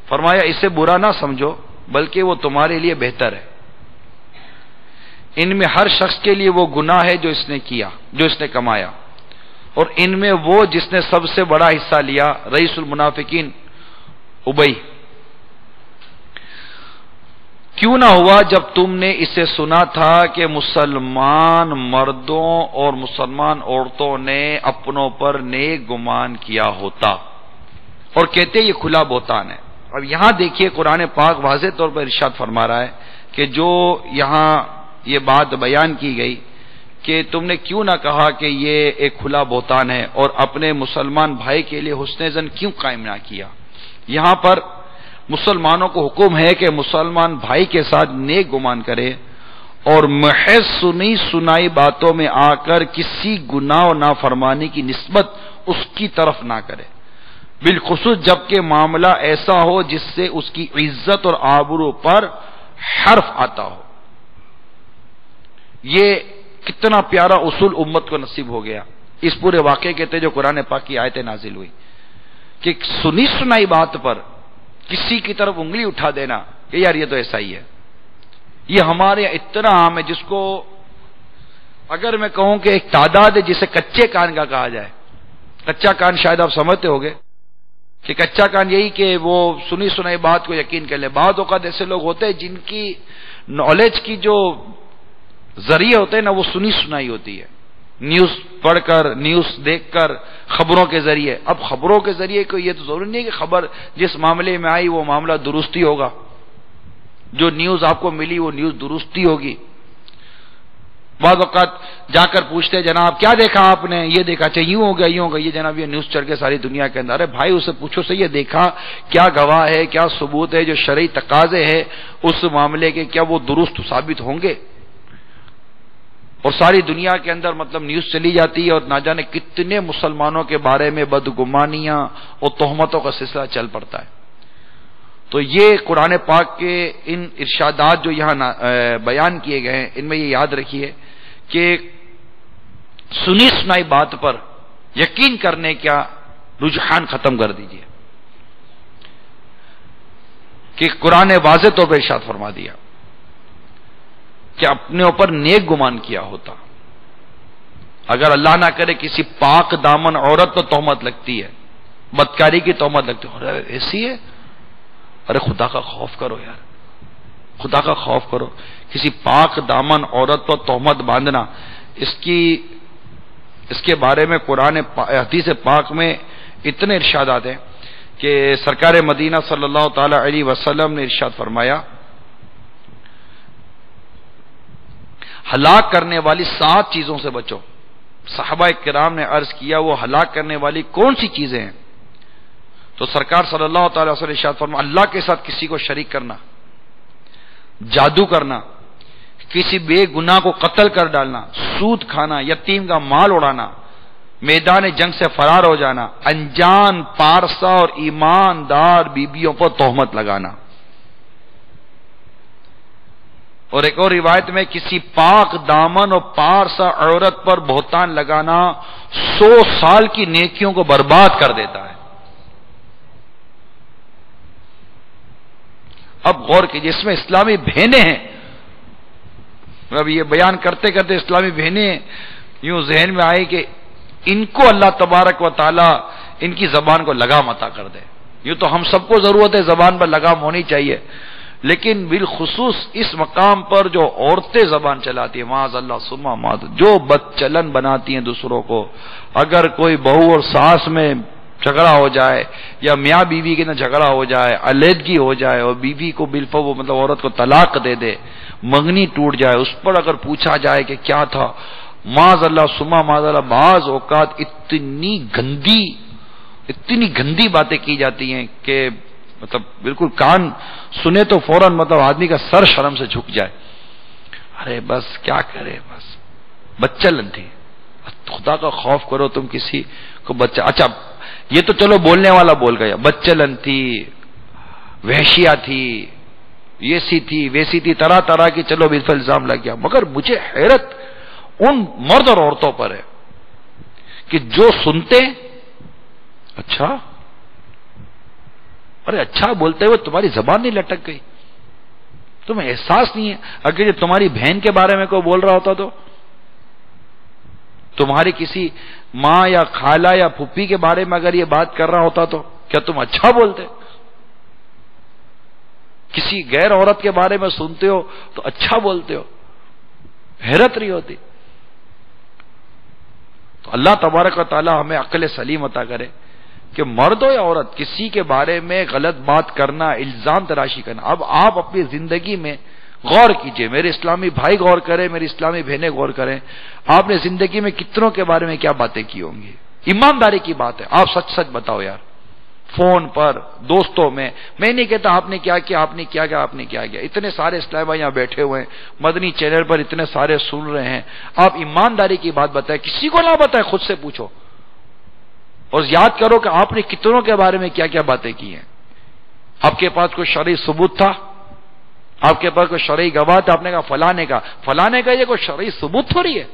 فرمایا اسے برا نہ سمجھو بلکہ وہ تمہارے لیے بہتر ہے، ان میں ہر شخص کے لیے وہ گناہ ہے جو اس نے کیا، جو اس نے کمایا، اور ان میں وہ جس نے سب سے بڑا حصہ لیا، رئیس المنافقین ابی، کیوں نہ ہوا جب تم نے اسے سنا تھا کہ مسلمان مردوں اور مسلمان عورتوں نے اپنوں پر نیک گمان کیا ہوتا، اور کہتے یہ کھلا بہتان ہے۔ اب یہاں دیکھیے قرآن پاک واضح طور پر ارشاد فرما رہا ہے کہ جو یہاں یہ بات بیان کی گئی کہ تم نے کیوں نہ کہا کہ یہ ایک کھلا بہتان ہے، اور اپنے مسلمان بھائی کے لیے حسن ظن کیوں قائم نہ کیا۔ یہاں پر مسلمانوں کو حکم ہے کہ مسلمان بھائی کے ساتھ نیک گمان کرے، اور محض سنی سنائی باتوں میں آ کر کسی گناہ و نافرمانی کی نسبت اس کی طرف نہ کرے، بالخصوص جبکہ معاملہ ایسا ہو جس سے اس کی عزت اور آبرو پر حرف آتا ہو۔ یہ کتنا پیارا اصول امت کو نصیب ہو گیا اس پورے واقعے کے تحت جو قرآن پاک کی آیتیں نازل ہوئی، کہ سنی سنائی بات پر کسی کی طرف انگلی اٹھا دینا کہ یار یہ تو ایسا ہی ہے، یہ ہمارے یہاں اتنا عام ہے جس کو اگر میں کہوں کہ ایک تعداد ہے جسے کچے کان کا کہا جائے۔ کچا کان شاید آپ سمجھتے ہوگے کہ کچا کان یہی کہ وہ سنی سنائی بات کو یقین کر لے۔ بعض اوقات ایسے لوگ ہوتے ہیں جن کی نالج کی جو ذریعہ ہوتے ہیں نا وہ سنی سنائی ہوتی ہے، نیوز پڑھ کر، نیوز دیکھ کر، خبروں کے ذریعے۔ اب خبروں کے ذریعے کو یہ تو ضروری نہیں کہ خبر جس معاملے میں آئی وہ معاملہ درستی ہوگا، جو نیوز آپ کو ملی وہ نیوز درستی ہوگی۔ بعض اوقات جا کر پوچھتے جناب کیا دیکھا آپ نے، یہ دیکھا، اچھا یوں ہو گیا یوں ہو گیا، یہ جناب یہ نیوز چڑھ کے ساری دنیا کے اندر۔ ارے بھائی اسے پوچھو سے یہ دیکھا کیا گواہ ہے، کیا ثبوت ہے، جو شرعی تقاضے ہے اس معاملے کے کیا وہ درست ثابت ہوں گے؟ اور ساری دنیا کے اندر مطلب نیوز چلی جاتی ہے اور نہ جانے کتنے مسلمانوں کے بارے میں بدگمانیاں اور تہمتوں کا سلسلہ چل پڑتا ہے۔ تو یہ قرآن پاک کے ان ارشادات جو یہاں بیان کیے گئے ہیں ان میں یہ یاد رکھیے کہ سنی سنائی بات پر یقین کرنے کا رجحان ختم کر دیجیے، کہ قرآن واضح طور پر ارشاد فرما دیا کہ اپنے اوپر نیک گمان کیا ہوتا۔ اگر اللہ نہ کرے کسی پاک دامن عورت پر تہمت لگتی ہے، بدکاری کی تہمت لگتی ہے، ایسی ہے ارے خدا کا خوف کرو یار، خدا کا خوف کرو. کسی پاک دامن عورت پر تہمت باندھنا، اس کے بارے میں قرآن حدیث پاک میں اتنے ارشادات ہیں کہ سرکار مدینہ صلی اللہ تعالی علیہ وسلم نے ارشاد فرمایا ہلاک کرنے والی 7 چیزوں سے بچو. صحابہ کرام نے عرض کیا وہ ہلاک کرنے والی کون سی چیزیں ہیں؟ تو سرکار صلی اللہ تعالی وسلم نے ارشاد فرمایا اللہ کے ساتھ کسی کو شریک کرنا، جادو کرنا، کسی بے گناہ کو قتل کر ڈالنا، سود کھانا، یتیم کا مال اڑانا، میدان جنگ سے فرار ہو جانا، انجان پارسا اور ایماندار بیبیوں پر تہمت لگانا. اور ایک اور روایت میں کسی پاک دامن اور پارسا عورت پر بہتان لگانا 100 سال کی نیکیوں کو برباد کر دیتا ہے. اب غور کیجیے، اس میں اسلامی بہنیں ہیں. اب یہ بیان کرتے کرتے اسلامی بہنیں یوں ذہن میں آئی کہ ان کو اللہ تبارک و تعالی ان کی زبان کو لگام عطا کر دے. یوں تو ہم سب کو ضرورت ہے زبان پر لگام ہونی چاہیے، لیکن بالخصوص اس مقام پر جو عورتیں زبان چلاتی ہیں معاذ اللہ ثم معاذ، جو بد چلن بناتی ہیں دوسروں کو. اگر کوئی بہو اور ساس میں جھگڑا ہو جائے یا میاں بیوی کے اندر جھگڑا ہو جائے، علیحدگی ہو جائے اور بیوی کو بالفعل مطلب عورت کو طلاق دے دے، منگنی ٹوٹ جائے، اس پر اگر پوچھا جائے کہ کیا تھا، معاذ اللہ ثم معاذ اللہ بعض اوقات اتنی گندی باتیں کی جاتی ہیں کہ مطلب بالکل کان سنے تو فوراً مطلب آدمی کا سر شرم سے جھک جائے. ارے بس کیا کرے، بس بچلن تھی. خدا کا خوف کرو، تم کسی کو بچہ، اچھا یہ تو چلو بولنے والا بول گیا، بچلن تھی، وحشیہ تھی، یہ سی تھی ویسی تھی، طرح طرح کی چلو بالفعل الزام لگ گیا. مگر مجھے حیرت ان مرد اور عورتوں پر ہے کہ جو سنتے اچھا، ارے اچھا بولتے ہوئے تمہاری زبان نہیں لٹک گئی، تمہیں احساس نہیں ہے. اگر یہ تمہاری بہن کے بارے میں کوئی بول رہا ہوتا تو، تمہاری کسی ماں یا خالہ یا پھپھی کے بارے میں اگر یہ بات کر رہا ہوتا تو کیا تم اچھا بولتے؟ کسی غیر عورت کے بارے میں سنتے ہو تو اچھا بولتے ہو، حیرت نہیں ہوتی. تو اللہ تبارک و تعالی ہمیں عقل سلیم عطا کرے کہ مرد ہو یا عورت کسی کے بارے میں غلط بات کرنا، الزام تراشی کرنا. اب آپ اپنی زندگی میں غور کیجئے، میرے اسلامی بھائی غور کریں، میری اسلامی بہنیں غور کریں، آپ نے زندگی میں کتنوں کے بارے میں کیا باتیں کی ہوں گی. ایمانداری کی بات ہے، آپ سچ سچ بتاؤ یار. فون پر، دوستوں میں نہیں کہتا آپ نے کیا کیا، آپ نے کیا کیا، آپ نے کیا کیا. اتنے سارے اسلام بھائی یہاں بیٹھے ہوئے ہیں، مدنی چینل پر اتنے سارے سن رہے ہیں. آپ ایمانداری کی بات بتائیں، کسی کو نہ بتائیں، خود سے پوچھو اور یاد کرو کہ آپ نے کتنوں کے بارے میں کیا کیا باتیں کی ہیں. آپ کے پاس کوئی شرعی ثبوت تھا، آپ کے پاس کوئی شرعی گواہ تھا، آپ نے کہا فلانے کا یہ کوئی شرعی ثبوت تھوڑی ہے.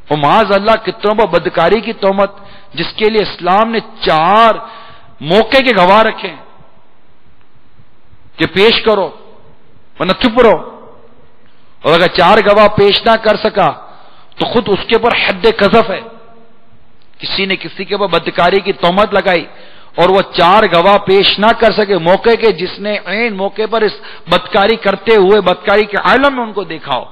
اور معاذ اللہ کتنوں پر بدکاری کی تہمت، جس کے لیے اسلام نے 4 موقع کے گواہ رکھے ہیں کہ پیش کرو ورنہ چپ رہو. اور اگر 4 گواہ پیش نہ کر سکا تو خود اس کے اوپر حد قذف ہے. کسی نے کسی کے اوپر بدکاری کی تہمت لگائی اور وہ 4 گواہ پیش نہ کر سکے موقع کے، جس نے عین موقع پر اس بدکاری کرتے ہوئے بدکاری کے عالم میں ان کو دیکھا ہو،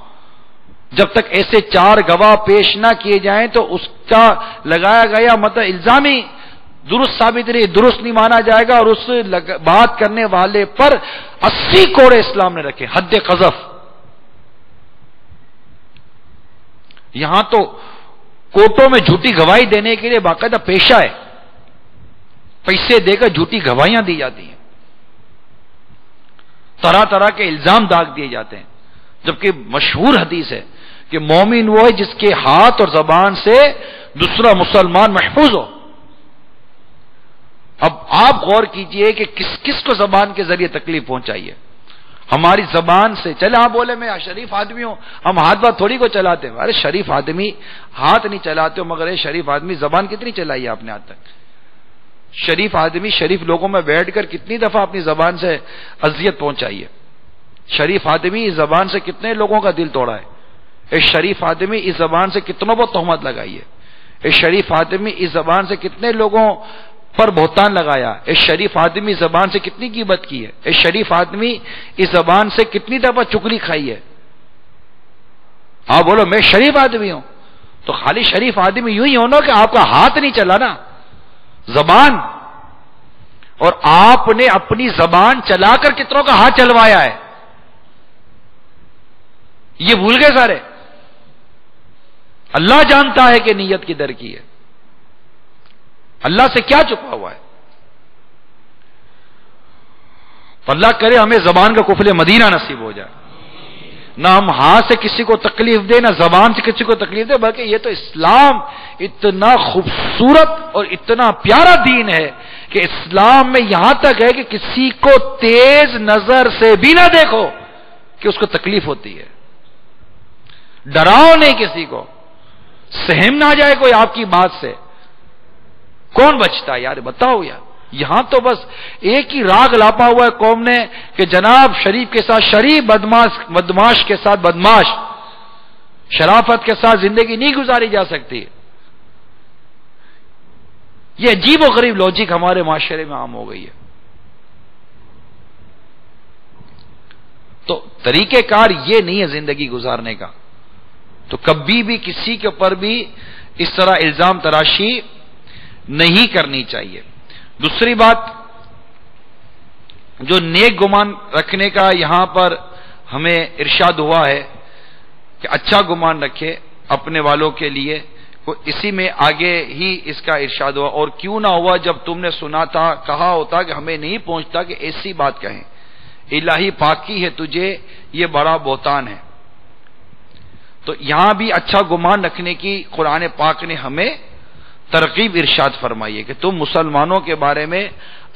جب تک ایسے 4 گواہ پیش نہ کیے جائیں تو اس کا لگایا گیا مطلب الزامی درست ثابت درست نہیں مانا جائے گا، اور اس بات کرنے والے پر 80 کوڑے اسلام نے رکھے، حد قذف. یہاں تو کوٹوں میں جھوٹی گواہی دینے کے لیے باقاعدہ پیشہ ہے، پیسے دے کر جھوٹی گواہیاں دی جاتی ہیں، طرح طرح کے الزام داغ دیے جاتے ہیں. جبکہ مشہور حدیث ہے کہ مومن وہ ہے جس کے ہاتھ اور زبان سے دوسرا مسلمان محفوظ ہو. اب آپ غور کیجئے کہ کس کس کو زبان کے ذریعے تکلیف پہنچائی ہے. ہماری زبان سے چلے ہاں بولے میں شریف آدمی ہوں، ہم ہاتھ بات تھوڑی کو چلاتے ہیں. ارے شریف آدمی ہاتھ نہیں چلاتے ہو، مگر شریف آدمی زبان کتنی چلائی ہے آپ نے آج تک؟ شریف آدمی شریف لوگوں میں بیٹھ کر کتنی دفعہ اپنی زبان سے اذیت پہنچائی ہے. شریف آدمی اس زبان سے کتنے لوگوں کا دل توڑا ہے. ایک شریف آدمی اس زبان سے کتنوں کو تہمت لگائی ہے. ایک شریف آدمی اس زبان سے کتنے لوگوں پر بہتان لگایا. ایک شریف آدمی زبان سے کتنی غیبت کی ہے, ایک شریف آدمی اس زبان سے کتنی دفعہ چغلی کھائی ہے. آپ بولو میں شریف آدمی ہوں, تو خالی شریف آدمی یوں ہی ہونا کہ آپ کا ہاتھ نہیں چلا نا زبان, اور آپ نے اپنی زبان چلا کر کتنوں کا ہاتھ چلوایا ہے, یہ بھول گئے سارے. اللہ جانتا ہے کہ نیت کدھر کی ہے, اللہ سے کیا چھپا ہوا ہے. اللہ کرے ہمیں زبان کا قفل مدینہ نصیب ہو جائے, نہ ہم ہاتھ سے کسی کو تکلیف دے, نہ زبان سے کسی کو تکلیف دے, بلکہ یہ تو اسلام اتنا خوبصورت اور اتنا پیارا دین ہے کہ اسلام میں یہاں تک ہے کہ کسی کو تیز نظر سے بھی نہ دیکھو کہ اس کو تکلیف ہوتی ہے. ڈراؤ نہیں کسی کو, سہم نہ جائے کوئی آپ کی بات سے. کون بچتا ہے یار, بتاؤ یار. یہاں تو بس ایک ہی راگ لاپا ہوا ہے قوم نے کہ جناب شریف کے ساتھ شریف, بدماش کے ساتھ بدماش. شرافت کے ساتھ زندگی نہیں گزاری جا سکتی. یہ عجیب و غریب لوجک ہمارے معاشرے میں عام ہو گئی ہے. تو طریقہ کار یہ نہیں ہے زندگی گزارنے کا. تو کبھی بھی کسی کے اوپر بھی اس طرح الزام تراشی نہیں کرنی چاہیے. دوسری بات, جو نیک گمان رکھنے کا یہاں پر ہمیں ارشاد ہوا ہے کہ اچھا گمان رکھے اپنے والوں کے لیے, اسی میں آگے ہی اس کا ارشاد ہوا. اور کیوں نہ ہوا جب تم نے سنا تھا, کہا ہوتا کہ ہمیں نہیں پہنچتا کہ ایسی بات کہیں. الہی پاکی ہے تجھے, یہ بڑا بہتان ہے. تو یہاں بھی اچھا گمان رکھنے کی قرآن پاک نے ہمیں ترغیب ارشاد فرمائی ہے کہ تم مسلمانوں کے بارے میں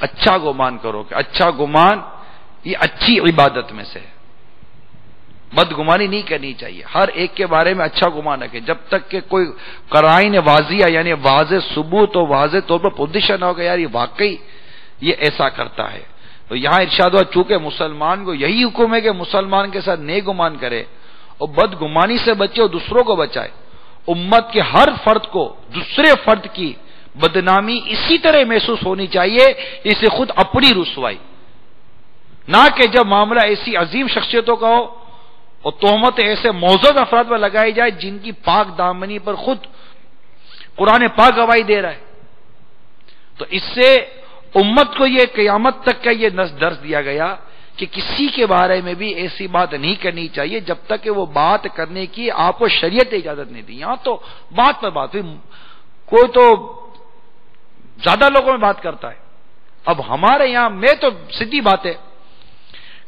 اچھا گمان کرو, کہ اچھا گمان یہ اچھی عبادت میں سے ہے. بدگمانی نہیں کرنی چاہیے, ہر ایک کے بارے میں اچھا گمان رکھے جب تک کہ کوئی قرائن واضح یعنی واضح ثبوت اور واضح طور پر پوزیشن ہوگا یار یہ واقعی یہ ایسا کرتا ہے. تو یہاں ارشاد ہوا چونکہ مسلمان کو یہی حکم ہے کہ مسلمان کے ساتھ نیک گمان کرے اور بدگمانی سے بچے اور دوسروں کو بچائے. امت کے ہر فرد کو دوسرے فرد کی بدنامی اسی طرح محسوس ہونی چاہیے اسے خود اپنی رسوائی, نہ کہ جب معاملہ ایسی عظیم شخصیتوں کا ہو اور تہمت ایسے معزز افراد پر لگائی جائے جن کی پاک دامنی پر خود قرآن پاک گواہی دے رہا ہے. تو اس سے امت کو یہ قیامت تک کا یہ درس دیا گیا کہ کسی کے بارے میں بھی ایسی بات نہیں کرنی چاہیے جب تک کہ وہ بات کرنے کی آپ کو شریعت اجازت نہیں دی. یہاں تو بات پر بات ہوئی, کوئی تو زیادہ لوگوں میں بات کرتا ہے. اب ہمارے یہاں میں تو سیدھی بات ہے,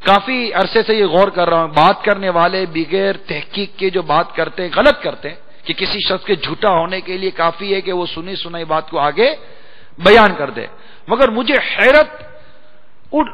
کافی عرصے سے یہ غور کر رہا ہوں, بات کرنے والے بغیر تحقیق کے جو بات کرتے ہیں غلط کرتے ہیں کہ کسی شخص کے جھوٹا ہونے کے لیے کافی ہے کہ وہ سنی سنائی بات کو آگے بیان کر دے. مگر مجھے حیرت ان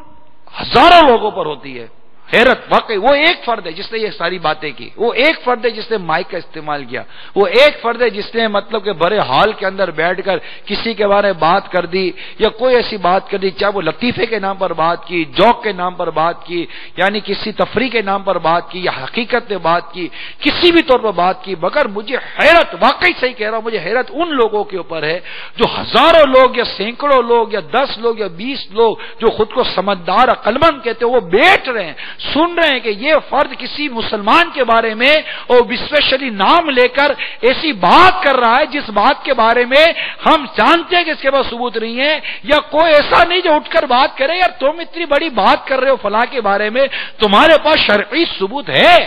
ہزاروں لوگوں پر ہوتی ہے, حیرت. واقعی وہ ایک فرد ہے جس نے یہ ساری باتیں کی, وہ ایک فرد ہے جس نے مائک کا استعمال کیا, وہ ایک فرد ہے جس نے مطلب کہ بڑے ہال کے اندر بیٹھ کر کسی کے بارے میں بات کر دی یا کوئی ایسی بات کر دی, چاہے وہ لطیفے کے نام پر بات کی, جوک کے نام پر بات کی, یعنی کسی تفریح کے نام پر بات کی یا حقیقت میں بات کی, کسی بھی طور پر بات کی. مگر مجھے حیرت, واقعی صحیح کہہ رہا ہوں, مجھے حیرت ان لوگوں کے اوپر ہے جو ہزاروں لوگ یا سینکڑوں لوگ یا 10 لوگ یا 20 لوگ جو خود کو سمجھدار عقلمند کہتے ہیں وہ بیٹھ رہے ہیں, سن رہے ہیں کہ یہ فرد کسی مسلمان کے بارے میں اور اسپیشلی نام لے کر ایسی بات کر رہا ہے جس بات کے بارے میں ہم جانتے ہیں کہ اس کے پاس ثبوت نہیں ہے, یا کوئی ایسا نہیں جو اٹھ کر بات کرے یار تم اتنی بڑی بات کر رہے ہو فلاں کے بارے میں, تمہارے پاس شرعی ثبوت ہے,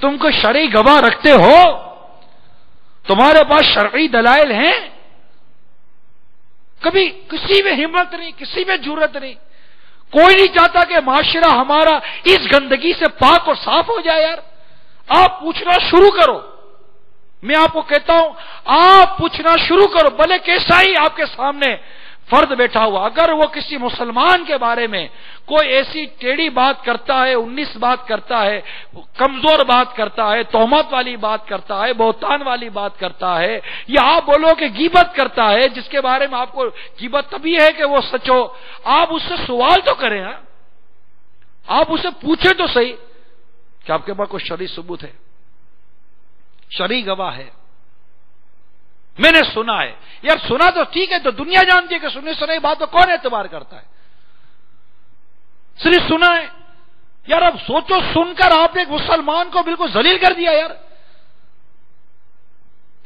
تم کو شرعی گواہ رکھتے ہو, تمہارے پاس شرعی دلائل ہیں. کبھی کسی میں ہمت نہیں, کسی میں جرأت نہیں. کوئی نہیں چاہتا کہ معاشرہ ہمارا اس گندگی سے پاک اور صاف ہو جائے. یار آپ پوچھنا شروع کرو, میں آپ کو کہتا ہوں آپ پوچھنا شروع کرو, بھلے کیسا ہی آپ کے سامنے فرد بیٹھا ہوا, اگر وہ کسی مسلمان کے بارے میں کوئی ایسی ٹیڑھی بات کرتا ہے, 19 بات کرتا ہے, کمزور بات کرتا ہے, تہمت والی بات کرتا ہے, بہتان والی بات کرتا ہے, یا آپ بولو کہ غیبت کرتا ہے جس کے بارے میں آپ کو غیبت تبھی ہے کہ وہ سچ ہو, آپ اس سے سوال تو کریں, آپ اسے پوچھیں تو صحیح کہ آپ کے پاس کوئی شرعی ثبوت ہے, شرعی گواہ ہے. میں نے سنا ہے. یار سنا تو ٹھیک ہے, تو دنیا جانتی ہے کہ سنی سنائی بات کو کون اعتبار کرتا ہے؟ صرف سنا ہے. یار اب سوچو, سن کر آپ نے ایک مسلمان کو بالکل ذلیل کر دیا. یار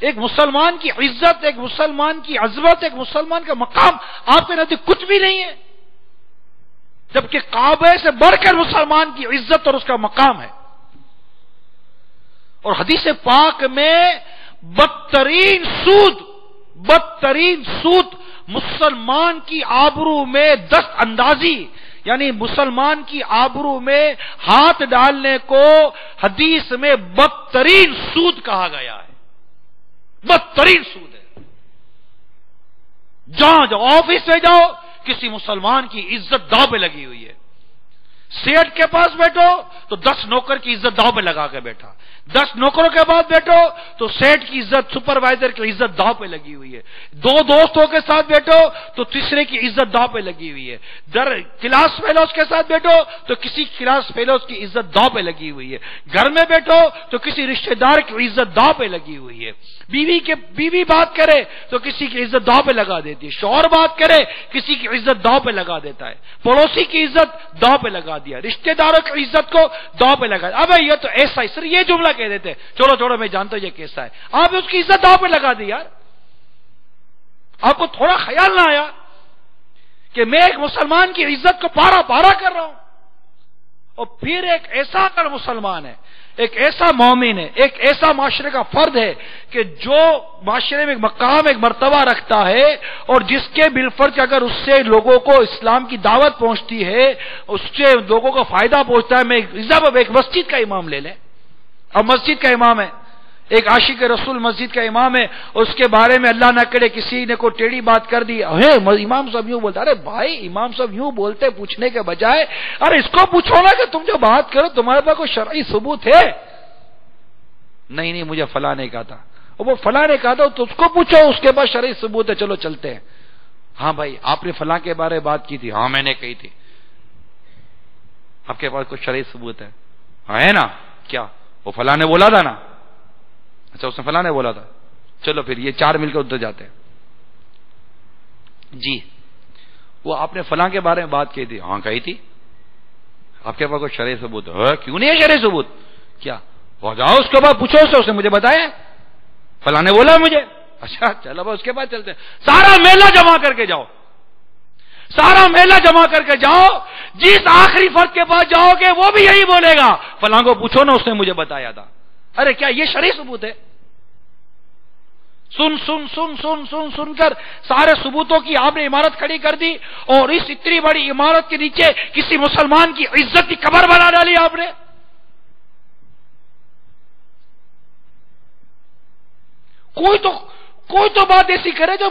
ایک مسلمان کی عزت, ایک مسلمان کی عظمت, ایک مسلمان کا مقام آپ کے نزدیک کچھ بھی نہیں ہے, جبکہ کعبے سے بڑھ کر مسلمان کی عزت اور اس کا مقام ہے. اور حدیث پاک میں بدترین سود مسلمان کی آبرو میں دست اندازی, یعنی مسلمان کی آبرو میں ہاتھ ڈالنے کو حدیث میں بدترین سود کہا گیا ہے. بدترین سود ہے. جہاں جاؤ, آفس میں جاؤ, کسی مسلمان کی عزت داؤ پہ لگی ہوئی ہے. سیٹ کے پاس بیٹھو تو 10 نوکر کی عزت داؤ پہ لگا کے بیٹھا, 10 نوکروں کے پاس بیٹھو تو سیٹ کی عزت, سپروائزر کی عزت داؤ پہ لگی ہوئی ہے. 2 دوستوں کے ساتھ بیٹھو تو تیسرے کی عزت داؤ پہ لگی ہوئی ہے. کلاس فیلوز کے ساتھ بیٹھو تو کسی کلاس فیلوز کی عزت داؤ پہ لگی ہوئی ہے. گھر میں بیٹھو تو کسی رشتہ دار کی عزت داؤ پہ لگی ہوئی ہے. بیوی بات کرے تو کسی کی عزت داؤ پہ لگا دیتی ہے. شوہر بات کرے کسی کی عزت داؤ پہ لگا دیتا ہے. پڑوسی کی عزت داؤ پہ لگا دیا, رشتہ داروں کی عزت کو داؤ پہ لگا. اب یہ تو ایسا ہی, صرف یہ جملہ کہہ دیتے, چلو چھوڑو میں جانتا ہوں یہ کیسا ہے. آپ اس کی عزت داؤ پہ لگا دی. یار آپ کو تھوڑا خیال نہ آیا کہ میں ایک مسلمان کی عزت کو پارا کر رہا ہوں, اور پھر ایک ایسا اگر مسلمان ہے, ایک ایسا مومن ہے, ایک ایسا معاشرے کا فرد ہے کہ جو معاشرے میں ایک مقام, ایک مرتبہ رکھتا ہے, اور جس کے بالفرض اگر اس سے لوگوں کو اسلام کی دعوت پہنچتی ہے, اس سے لوگوں کو فائدہ پہنچتا ہے. میں ایک مسجد کا امام لے لیں. اب مسجد کا امام ہے, ایک عاشق رسول مسجد کا امام ہے, اس کے بارے میں اللہ نہ کرے کسی نے کوئی ٹیڑھی بات کر دی, امام صاحب یوں بولتا. ارے بھائی, امام صاحب یوں بولتے پوچھنے کے بجائے ارے اس کو پوچھو نا کہ تم جو بات کرو تمہارے پاس کوئی شرعی ثبوت ہے؟ نہیں مجھے فلاں نے کہا تھا. وہ فلاں نے کہا تھا تو اس کو پوچھو, اس کے پاس شرعی ثبوت ہے, چلو چلتے ہیں. ہاں بھائی آپ نے فلاں کے بارے میں بات کی تھی. ہاں میں نے کہی تھی. آپ کے پاس کوئی شرعی ثبوت ہے؟ ہاں ہے نا. کیا وہ فلاں نے بولا تھا نا؟ اچھا اس نے فلاں نے بولا تھا. چلو پھر یہ 4 مل کے ادھر جاتے ہیں. جی وہ آپ نے فلاں کے بارے میں بات کی تھی. ہاں کہی تھی. آپ کے پاس کوئی شرعی ثبوت ہے؟ کیوں نہیں ہے شرعی ثبوت؟ کیا وہ جاؤ اس کے بعد پوچھو اس نے مجھے بتایا, فلاں نے بولا مجھے. اچھا چلو بھائی اس کے بعد چلتے ہیں. سارا میلہ جمع کر کے جاؤ, سارا میلہ جمع کر کے جاؤ, جس آخری فرد کے پاس جاؤ گے وہ بھی یہی بولے گا, فلاں کو پوچھو نا اس نے مجھے بتایا تھا. ارے کیا یہ شرعی ثبوت ہے؟ سن سن سن سن سن سن کر سارے ثبوتوں کی آپ نے عمارت کھڑی کر دی, اور اس اتنی بڑی عمارت کے نیچے کسی مسلمان کی عزت کی قبر بنا ڈالی آپ نے. کوئی تو بات ایسی کرے جو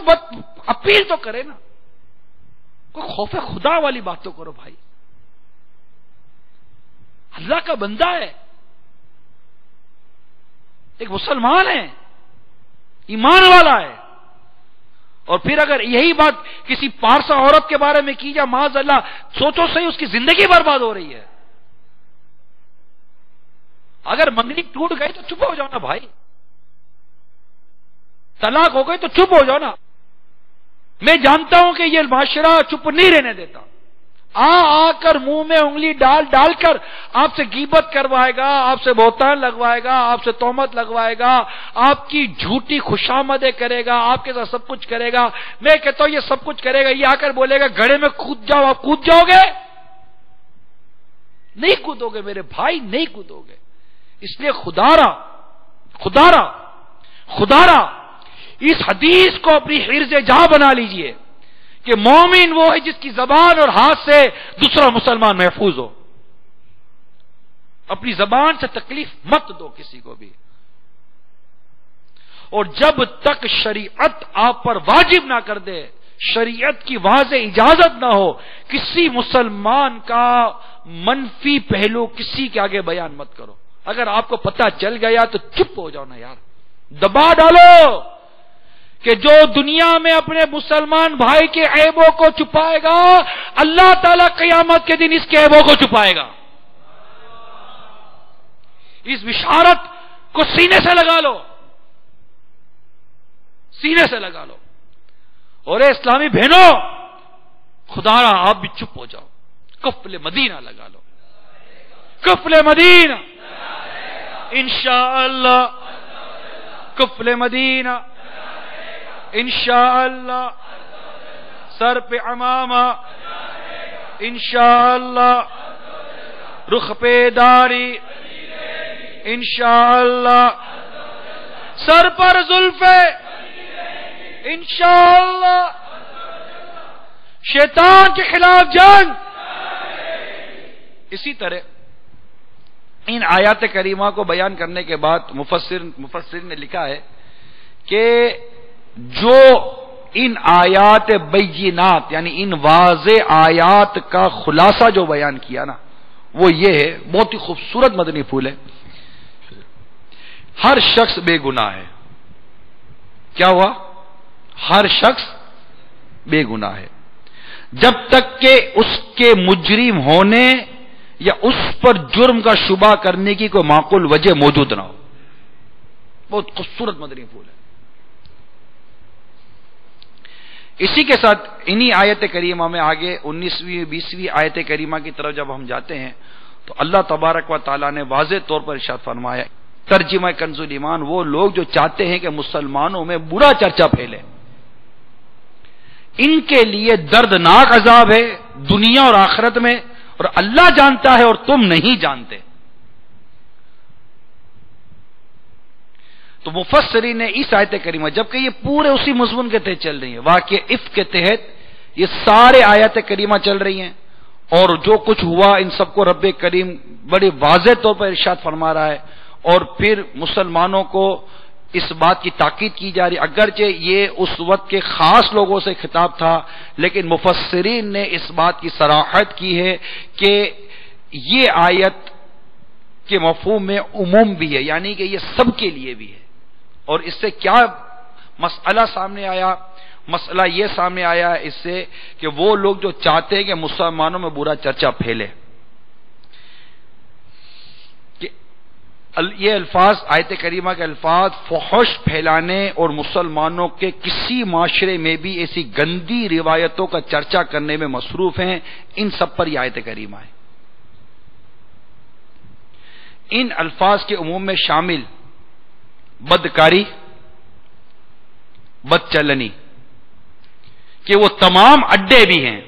اپیل تو کرے نا, کوئی خوف خدا والی بات تو کرو بھائی. اللہ کا بندہ ہے, ایک مسلمان ہے, ایمان والا ہے, اور پھر اگر یہی بات کسی پارسا عورت کے بارے میں کی جائے, معاذ اللہ, سوچو صحیح اس کی زندگی برباد ہو رہی ہے. اگر منگنی ٹوٹ گئی تو چپ ہو جاؤ نا بھائی, طلاق ہو گئی تو چپ ہو جاؤ نا. میں جانتا ہوں کہ یہ معاشرہ چپ نہیں رہنے دیتا, آ کر منہ میں انگلی ڈال کر آپ سے غیبت کروائے گا, آپ سے بہتان لگوائے گا, آپ سے تہمت لگوائے گا, آپ کی جھوٹی خوشامدیں کرے گا, آپ کے ساتھ سب کچھ کرے گا. میں کہتا ہوں یہ سب کچھ کرے گا, یہ آ کر بولے گا گڑھے میں کود جاؤ, آپ کود جاؤ گے؟ نہیں کودو گے میرے بھائی, نہیں کودو گے. اس لیے خدارا اس حدیث کو اپنی حرز جاں بنا لیجئے کہ مومن وہ ہے جس کی زبان اور ہاتھ سے دوسرا مسلمان محفوظ ہو. اپنی زبان سے تکلیف مت دو کسی کو بھی, اور جب تک شریعت آپ پر واجب نہ کر دے, شریعت کی واضح اجازت نہ ہو, کسی مسلمان کا منفی پہلو کسی کے آگے بیان مت کرو. اگر آپ کو پتہ چل گیا تو چپ ہو جاؤ نا یار, دبا ڈالو کہ جو دنیا میں اپنے مسلمان بھائی کے عیبوں کو چھپائے گا, اللہ تعالیٰ قیامت کے دن اس کے عیبوں کو چھپائے گا. اس بشارت کو سینے سے لگا لو, سینے سے لگا لو. اور اے اسلامی بہنوں، خدا را آپ بھی چپ ہو جاؤ، کفل مدینہ لگا لو. کفل مدینہ انشاءاللہ، کفل مدینہ انشاءاللہ، سر پہ عمامہ انشاءاللہ، رخ پہ داری انشاءاللہ، سر پر زلفے انشاءاللہ، شیطان کے خلاف جنگ. اسی طرح ان آیات کریمہ کو بیان کرنے کے بعد مفسرین نے لکھا ہے کہ جو ان آیات بینات یعنی ان واضح آیات کا خلاصہ جو بیان کیا نا، وہ یہ ہے، بہت ہی خوبصورت مدنی پھول ہے. ہر شخص بے گناہ ہے. کیا ہوا؟ ہر شخص بے گناہ ہے جب تک کہ اس کے مجرم ہونے یا اس پر جرم کا شبہ کرنے کی کوئی معقول وجہ موجود نہ ہو. بہت خوبصورت مدنی پھول ہے. اسی کے ساتھ انہی آیت کریمہ میں آگے 19ویں 20ویں آیت کریمہ کی طرف جب ہم جاتے ہیں تو اللہ تبارک و تعالیٰ نے واضح طور پر ارشاد فرمایا، ترجمہ کنز الایمان، وہ لوگ جو چاہتے ہیں کہ مسلمانوں میں برا چرچا پھیلے، ان کے لیے دردناک عذاب ہے دنیا اور آخرت میں، اور اللہ جانتا ہے اور تم نہیں جانتے. تو مفسرین نے اس آیت کریمہ، جبکہ یہ پورے اسی مضمون کے تحت چل رہی ہیں، واقع افک کے تحت یہ سارے آیات کریمہ چل رہی ہیں، اور جو کچھ ہوا ان سب کو رب کریم بڑی واضح طور پر ارشاد فرما رہا ہے، اور پھر مسلمانوں کو اس بات کی تاکید کی جا رہی. اگرچہ یہ اس وقت کے خاص لوگوں سے خطاب تھا، لیکن مفسرین نے اس بات کی صراحت کی ہے کہ یہ آیت کے مفہوم میں عموم بھی ہے، یعنی کہ یہ سب کے لیے بھی ہے. اور اس سے کیا مسئلہ سامنے آیا؟ مسئلہ یہ سامنے آیا ہے اس سے کہ وہ لوگ جو چاہتے ہیں کہ مسلمانوں میں برا چرچا پھیلے، کہ یہ الفاظ، آیت کریمہ کے الفاظ فحش پھیلانے اور مسلمانوں کے کسی معاشرے میں بھی ایسی گندی روایتوں کا چرچا کرنے میں مصروف ہیں، ان سب پر یہ آیت کریمہ ہے. ان الفاظ کے عموم میں شامل بدکاری، بدچلنی، کہ وہ تمام اڈے بھی ہیں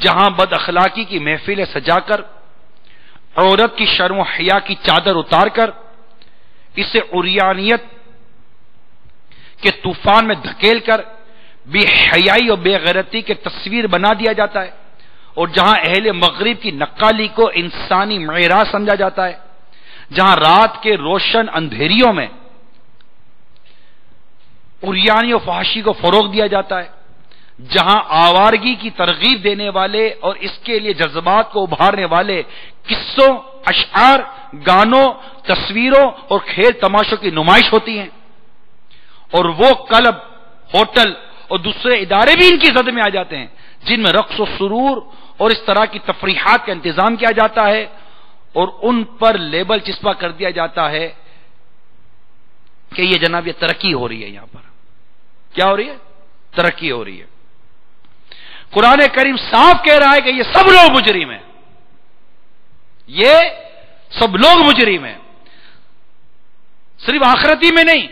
جہاں بد اخلاقی کی محفلیں سجا کر، عورت کی شرم و حیا کی چادر اتار کر اسے عریانیت کے طوفان میں دھکیل کر بے حیائی اور بے غیرتی کے تصویر بنا دیا جاتا ہے، اور جہاں اہل مغرب کی نقالی کو انسانی معراج سمجھا جاتا ہے، جہاں رات کے روشن اندھیریوں میں عریانی و فحاشی کو فروغ دیا جاتا ہے، جہاں آوارگی کی ترغیب دینے والے اور اس کے لیے جذبات کو ابھارنے والے قصوں، اشعار، گانوں، تصویروں اور کھیل تماشوں کی نمائش ہوتی ہیں، اور وہ کلب، ہوٹل اور دوسرے ادارے بھی ان کی زد میں آ جاتے ہیں جن میں رقص و سرور اور اس طرح کی تفریحات کا انتظام کیا جاتا ہے، اور ان پر لیبل چسپا کر دیا جاتا ہے کہ یہ جناب یہ ترقی ہو رہی ہے. یہاں پر کیا ہو رہی ہے؟ ترقی ہو رہی ہے. قرآن کریم صاف کہہ رہا ہے کہ یہ سب لوگ مجرم ہیں، یہ سب لوگ مجرم ہیں، صرف آخرتی میں نہیں،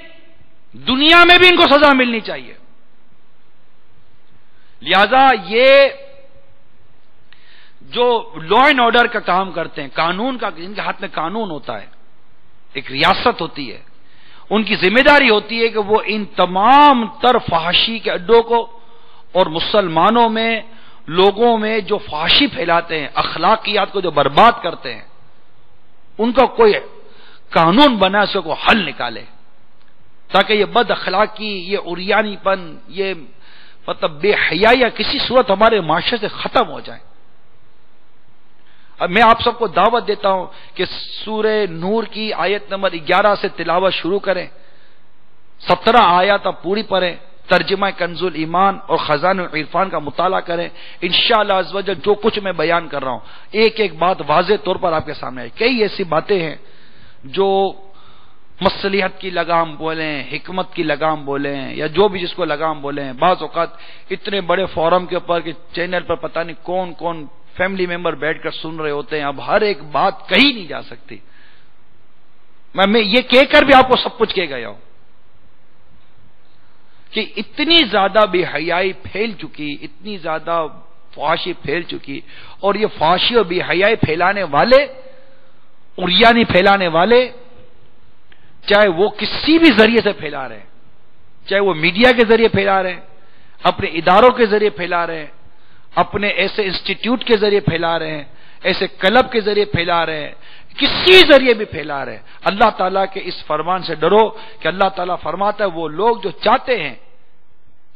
دنیا میں بھی ان کو سزا ملنی چاہیے. لہذا یہ جو لا اینڈ آرڈر کا کام کرتے ہیں، قانون کا، جن کے ہاتھ میں قانون ہوتا ہے، ایک ریاست ہوتی ہے، ان کی ذمہ داری ہوتی ہے کہ وہ ان تمام تر فحاشی کے اڈوں کو اور مسلمانوں میں، لوگوں میں جو فحاشی پھیلاتے ہیں، اخلاقیات کو جو برباد کرتے ہیں، ان کا کوئی قانون بنا، اس کو حل نکالے، تاکہ یہ بد اخلاقی، یہ عریانی پن، یہ مطلب بے حیائی یا کسی صورت ہمارے معاشرے سے ختم ہو جائے. اب میں آپ سب کو دعوت دیتا ہوں کہ سورہ نور کی آیت نمبر 11 سے تلاوت شروع کریں، 17 آیات اب پوری پڑھیں، ترجمہ کنز الایمان اور خزانہ العرفان کا مطالعہ کریں. انشاءاللہ عز وجل جو کچھ میں بیان کر رہا ہوں ایک ایک بات واضح طور پر آپ کے سامنے آئے. کئی ایسی باتیں ہیں جو مصلحت کی لگام بولیں، حکمت کی لگام بولیں، یا جو بھی جس کو لگام بولیں. بعض اوقات اتنے بڑے فورم کے اوپر کہ چینل پر پتہ نہیں کون کون فیملی ممبر بیٹھ کر سن رہے ہوتے ہیں. اب ہر ایک بات کہی نہیں جا سکتی. میں یہ کہہ کر بھی آپ کو سب کچھ کہہ گیا ہوں کہ اتنی زیادہ بے حیائی پھیل چکی، اتنی زیادہ فحاشی پھیل چکی، اور یہ فحاشی اور بے حیائی پھیلانے والے، عریانی پھیلانے والے، چاہے وہ کسی بھی ذریعے سے پھیلا رہے ہیں، چاہے وہ میڈیا کے ذریعے پھیلا رہے ہیں، اپنے اداروں کے ذریعے پھیلا رہے ہیں، اپنے ایسے انسٹیٹیوٹ کے ذریعے پھیلا رہے ہیں، ایسے کلب کے ذریعے پھیلا رہے ہیں، کسی ذریعے بھی پھیلا رہے ہیں. اللہ تعالیٰ کے اس فرمان سے ڈرو کہ اللہ تعالیٰ فرماتا ہے وہ لوگ جو چاہتے ہیں،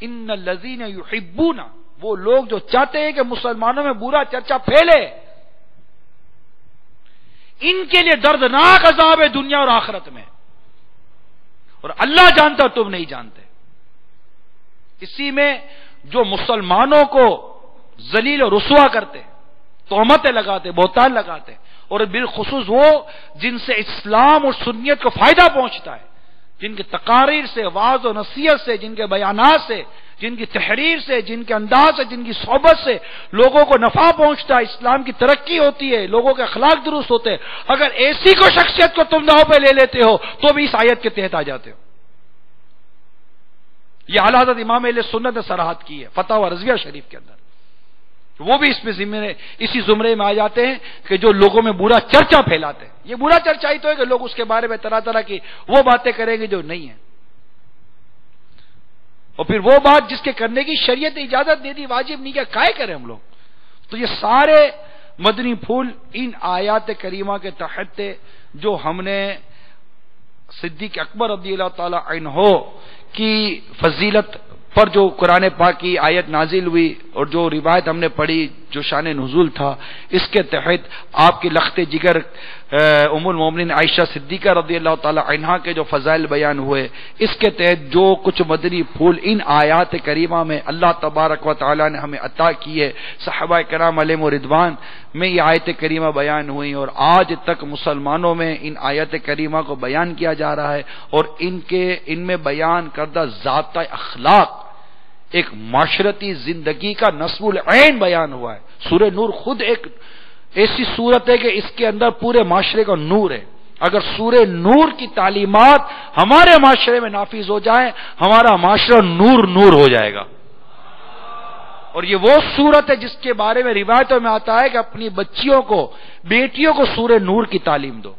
ان الذین یحبون، وہ لوگ جو چاہتے ہیں کہ مسلمانوں میں برا چرچا پھیلے، ان کے لیے دردناک عذاب ہے دنیا اور آخرت میں، اور اللہ جانتا اور تم نہیں جانتے. اسی میں جو مسلمانوں کو ذلیل و رسوا کرتے، تہمتیں لگاتے، بہتان لگاتے، اور بالخصوص وہ جن سے اسلام اور سنیت کو فائدہ پہنچتا ہے، جن کی تقاریر سے، وعظ و نصیحت سے، جن کے بیانات سے، جن کی تحریر سے، جن کے انداز سے، جن کی صحبت سے لوگوں کو نفع پہنچتا ہے، اسلام کی ترقی ہوتی ہے، لوگوں کے اخلاق درست ہوتے ہیں، اگر ایسی کو شخصیت کو تم داؤ پہ لے لیتے ہو تو بھی اس آیت کے تحت آ جاتے ہو. یہ اعلیٰ حضرت امام اہل سنت نے صراحت کی ہے فتح و رضویہ شریف کے اندر. وہ بھی اس میں اسی زمرے میں آ جاتے ہیں کہ جو لوگوں میں برا چرچا پھیلاتے ہیں. یہ برا چرچا ہی تو ہے کہ لوگ اس کے بارے میں طرح طرح کی وہ باتیں کریں گے جو نہیں ہیں، اور پھر وہ بات جس کے کرنے کی شریعت اجازت دے دی، واجب نہیں، کیا کائے کریں ہم لوگ. تو یہ سارے مدنی پھول ان آیات کریمہ کے تحت تھے جو ہم نے صدیق اکبر رضی اللہ تعالی عنہ کی فضیلت پر جو قرآن پاک کی آیت نازل ہوئی اور جو روایت ہم نے پڑھی جو شان نزول تھا، اس کے تحت آپ کی لخت جگر ام المومنین عائشہ صدیقہ رضی اللہ تعالی عنہا کے جو فضائل بیان ہوئے، اس کے تحت جو کچھ مدنی پھول ان آیات کریمہ میں اللہ تبارک و تعالی نے ہمیں عطا کیے، صحابہ کرام علیہم رضوان میں یہ آیت کریمہ بیان ہوئی، اور آج تک مسلمانوں میں ان آیت کریمہ کو بیان کیا جا رہا ہے، اور ان میں بیان کردہ ذات اخلاق ایک معاشرتی زندگی کا نصب العین بیان ہوا ہے. سورہ نور خود ایک ایسی صورت ہے کہ اس کے اندر پورے معاشرے کا نور ہے. اگر سورہ نور کی تعلیمات ہمارے معاشرے میں نافذ ہو جائیں، ہمارا معاشرہ نور نور ہو جائے گا. اور یہ وہ صورت ہے جس کے بارے میں روایتوں میں آتا ہے کہ اپنی بچیوں کو، بیٹیوں کو سورہ نور کی تعلیم دو.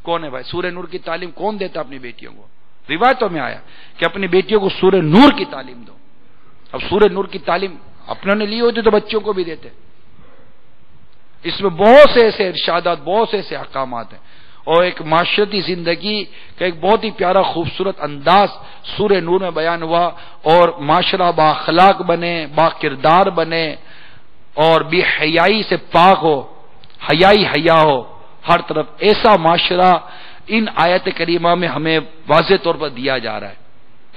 کون ہے بھائی سورہ نور کی تعلیم کون دیتا اپنی بیٹیوں کو؟ روایتوں میں آیا کہ اپنی بیٹیوں کو سورہ نور کی تعلیم دو. اب سورہ نور کی تعلیم اپنوں نے لی ہوتی تو بچوں کو بھی دیتے. اس میں بہت سے ایسے ارشادات، بہت سے ایسے احکامات ہیں، اور ایک معاشرتی زندگی کا ایک بہت ہی پیارا خوبصورت انداز سورہ نور میں بیان ہوا، اور معاشرہ با اخلاق بنے، با کردار بنے، اور بے حیائی سے پاک ہو، حیا ہو ہر طرف. ایسا معاشرہ ان آیت کریمہ میں ہمیں واضح طور پر دیا جا رہا ہے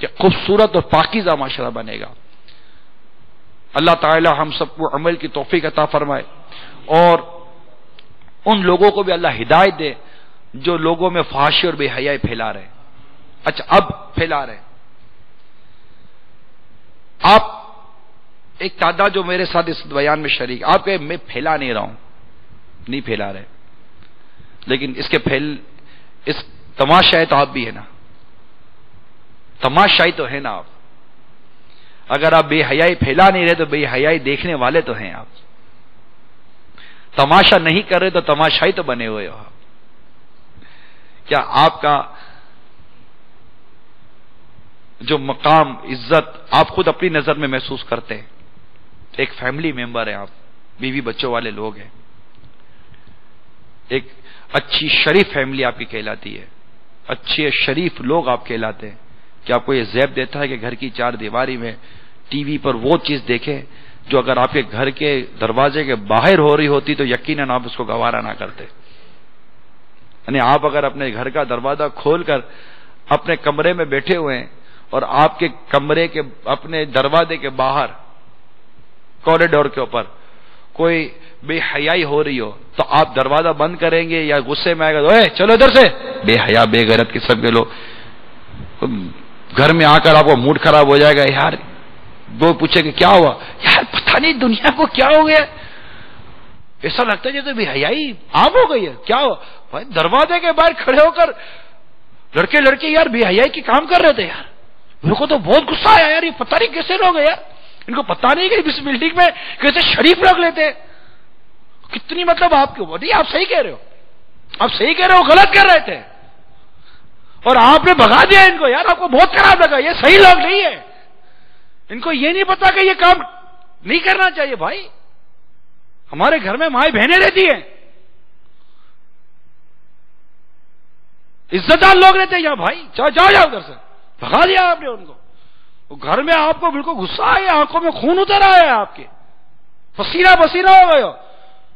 کہ خوبصورت اور پاکیزہ معاشرہ بنے گا. اللہ تعالی ہم سب کو عمل کی توفیق عطا فرمائے، اور ان لوگوں کو بھی اللہ ہدایت دے جو لوگوں میں فحاشی اور بے حیائی پھیلا رہے ہیں. اچھا اب پھیلا رہے ہیں آپ ایک تعداد جو میرے ساتھ اس بیان میں شریک، آپ کہ میں پھیلا نہیں رہا ہوں، نہیں پھیلا رہے، لیکن اس کے اس تماشائی تو آپ بھی ہے نا، تماشائی تو ہے نا آپ. اگر آپ بے حیائی پھیلا نہیں رہے تو بے حیائی دیکھنے والے تو ہیں آپ. تماشا نہیں کر رہے تو تماشائی تو بنے ہوئے ہو. کیا آپ کا جو مقام، عزت آپ خود اپنی نظر میں محسوس کرتے ہیں؟ ایک فیملی ممبر ہیں آپ، بیوی بچوں والے لوگ ہیں، ایک اچھی شریف فیملی آپ کی کہلاتی ہے، اچھے شریف لوگ آپ کہلاتے ہیں. کہ آپ کو یہ زیب دیتا ہے کہ گھر کی چار دیواری میں ٹی وی پر وہ چیز دیکھیں جو اگر آپ کے گھر کے دروازے کے باہر ہو رہی ہوتی تو یقیناً آپ اس کو گوارا نہ کرتے. یعنی آپ اگر اپنے گھر کا دروازہ کھول کر اپنے کمرے میں بیٹھے ہوئے ہیں اور آپ کے کمرے کے اپنے دروازے کے باہر کوریڈور کے اوپر کوئی بے حیائی ہو رہی ہو تو آپ دروازہ بند کریں گے یا غصے میں آئے گا اے چلو ادھر سے بے حیا بے غیرت قسم کے لوگ گھر میں آ کر آپ کا موڈ خراب ہو جائے گا. یار وہ پوچھے کہ کیا ہوا, یار پتہ نہیں دنیا کو کیا ہو گیا, ایسا لگتا ہے جیسے بے حیائی عام ہو گئی ہے. کیا ہوا بھائی؟ دروازے کے باہر کھڑے ہو کر لڑکے لڑکے یار بے حیائی کی کام کر رہے تھے. یار میرے کو تو بہت غصہ آیا یار, یہ پتہ نہیں کیسے لوگ ہیں یار, ان کو پتہ نہیں کہ اس بلڈنگ میں کیسے شریف رکھ لیتے. کتنی مطلب آپ کی نہیں, آپ صحیح کہہ رہے ہو, آپ صحیح کہہ رہے ہو, غلط کر رہے تھے اور آپ نے بھگا دیا ان کو. یار آپ کو بہت خراب لگا, یہ صحیح لوگ نہیں ہے, ان کو یہ نہیں پتا کہ یہ کام نہیں کرنا چاہیے. بھائی ہمارے گھر میں مائیں بہنیں رہتی ہیں, عزت دار لوگ رہتے ہیں یہاں. بھائی جاؤ جاؤ جاؤ ادھر سے, بھگا دیا آپ نے ان کو. گھر میں آپ کو بالکل غصہ آیا, آنکھوں میں خون اتر آیا ہے آپ کے, پسینہ پسینہ ہو گئے ہو.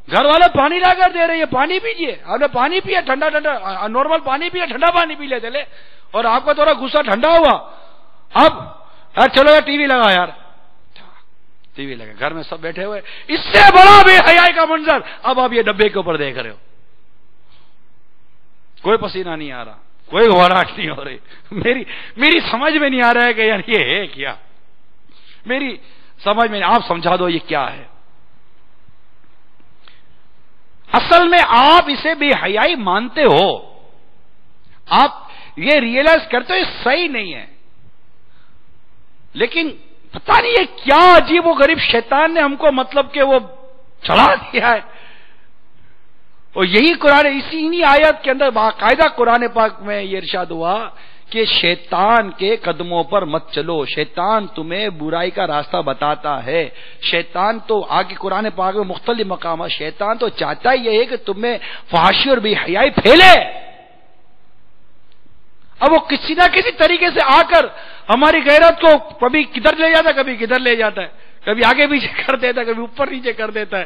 گھر والے پانی لا کر دے رہے ہیں, پانی پیجیے. آپ نے پانی پیا, ٹھنڈا ٹھنڈا نارمل پانی پیا, ٹھنڈا پانی پی لیتے لے, اور آپ کا تھوڑا غصہ ٹھنڈا ہوا. اب یار چلو یار ٹی وی لگا, یار ٹی وی لگا, گھر میں سب بیٹھے ہوئے. اس سے بڑا بے حیائی کا منظر اب آپ یہ ڈبے کے اوپر دیکھ رہے ہو. کوئی پسینہ نہیں آ رہا, کوئی گھبراہٹ نہیں ہو رہی. میری سمجھ میں نہیں آ رہا ہے کہ یار یہ ہے کیا, میری سمجھ میں, آپ سمجھا دو یہ کیا ہے. اصل میں آپ اسے بے حیائی مانتے ہو, آپ یہ ریئلائز کرتے ہو یہ صحیح نہیں ہے, لیکن پتہ نہیں یہ کیا عجیب و غریب شیطان نے ہم کو مطلب کہ وہ چڑھا دیا ہے. اور یہی قرآن, اسی آیت کے اندر باقاعدہ قرآن پاک میں یہ ارشاد ہوا کہ شیطان کے قدموں پر مت چلو, شیطان تمہیں برائی کا راستہ بتاتا ہے. شیطان تو آگے قرآن پاک میں مختلف مقامات, شیطان تو چاہتا ہی یہ ہے کہ تمہیں فحاشی اور بے حیائی پھیلے. اب وہ کسی نہ کسی طریقے سے آ کر ہماری غیرت کو کبھی کدھر لے جاتا ہے, کبھی کدھر لے جاتا ہے, کبھی آگے پیچھے کر دیتا ہے, کبھی اوپر نیچے کر دیتا ہے,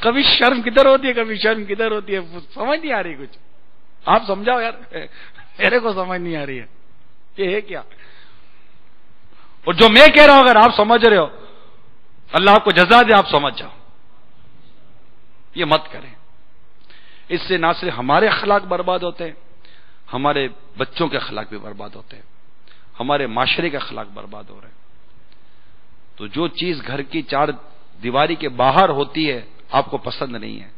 کبھی شرم کدھر ہوتی ہے, کبھی شرم کدھر ہوتی ہے. سمجھ نہیں آ رہی کچھ, آپ سمجھاؤ یار, میرے کو سمجھ نہیں آ رہی ہے یہ ہے کیا. اور جو میں کہہ رہا ہوں اگر آپ سمجھ رہے ہو, اللہ آپ کو جزا دے, آپ سمجھ جاؤ. یہ مت کریں, اس سے نہ صرف ہمارے اخلاق برباد ہوتے ہیں, ہمارے بچوں کے اخلاق بھی برباد ہوتے ہیں, ہمارے معاشرے کے اخلاق برباد ہو رہے ہیں. تو جو چیز گھر کی چار دیواری کے باہر ہوتی ہے آپ کو پسند نہیں ہے,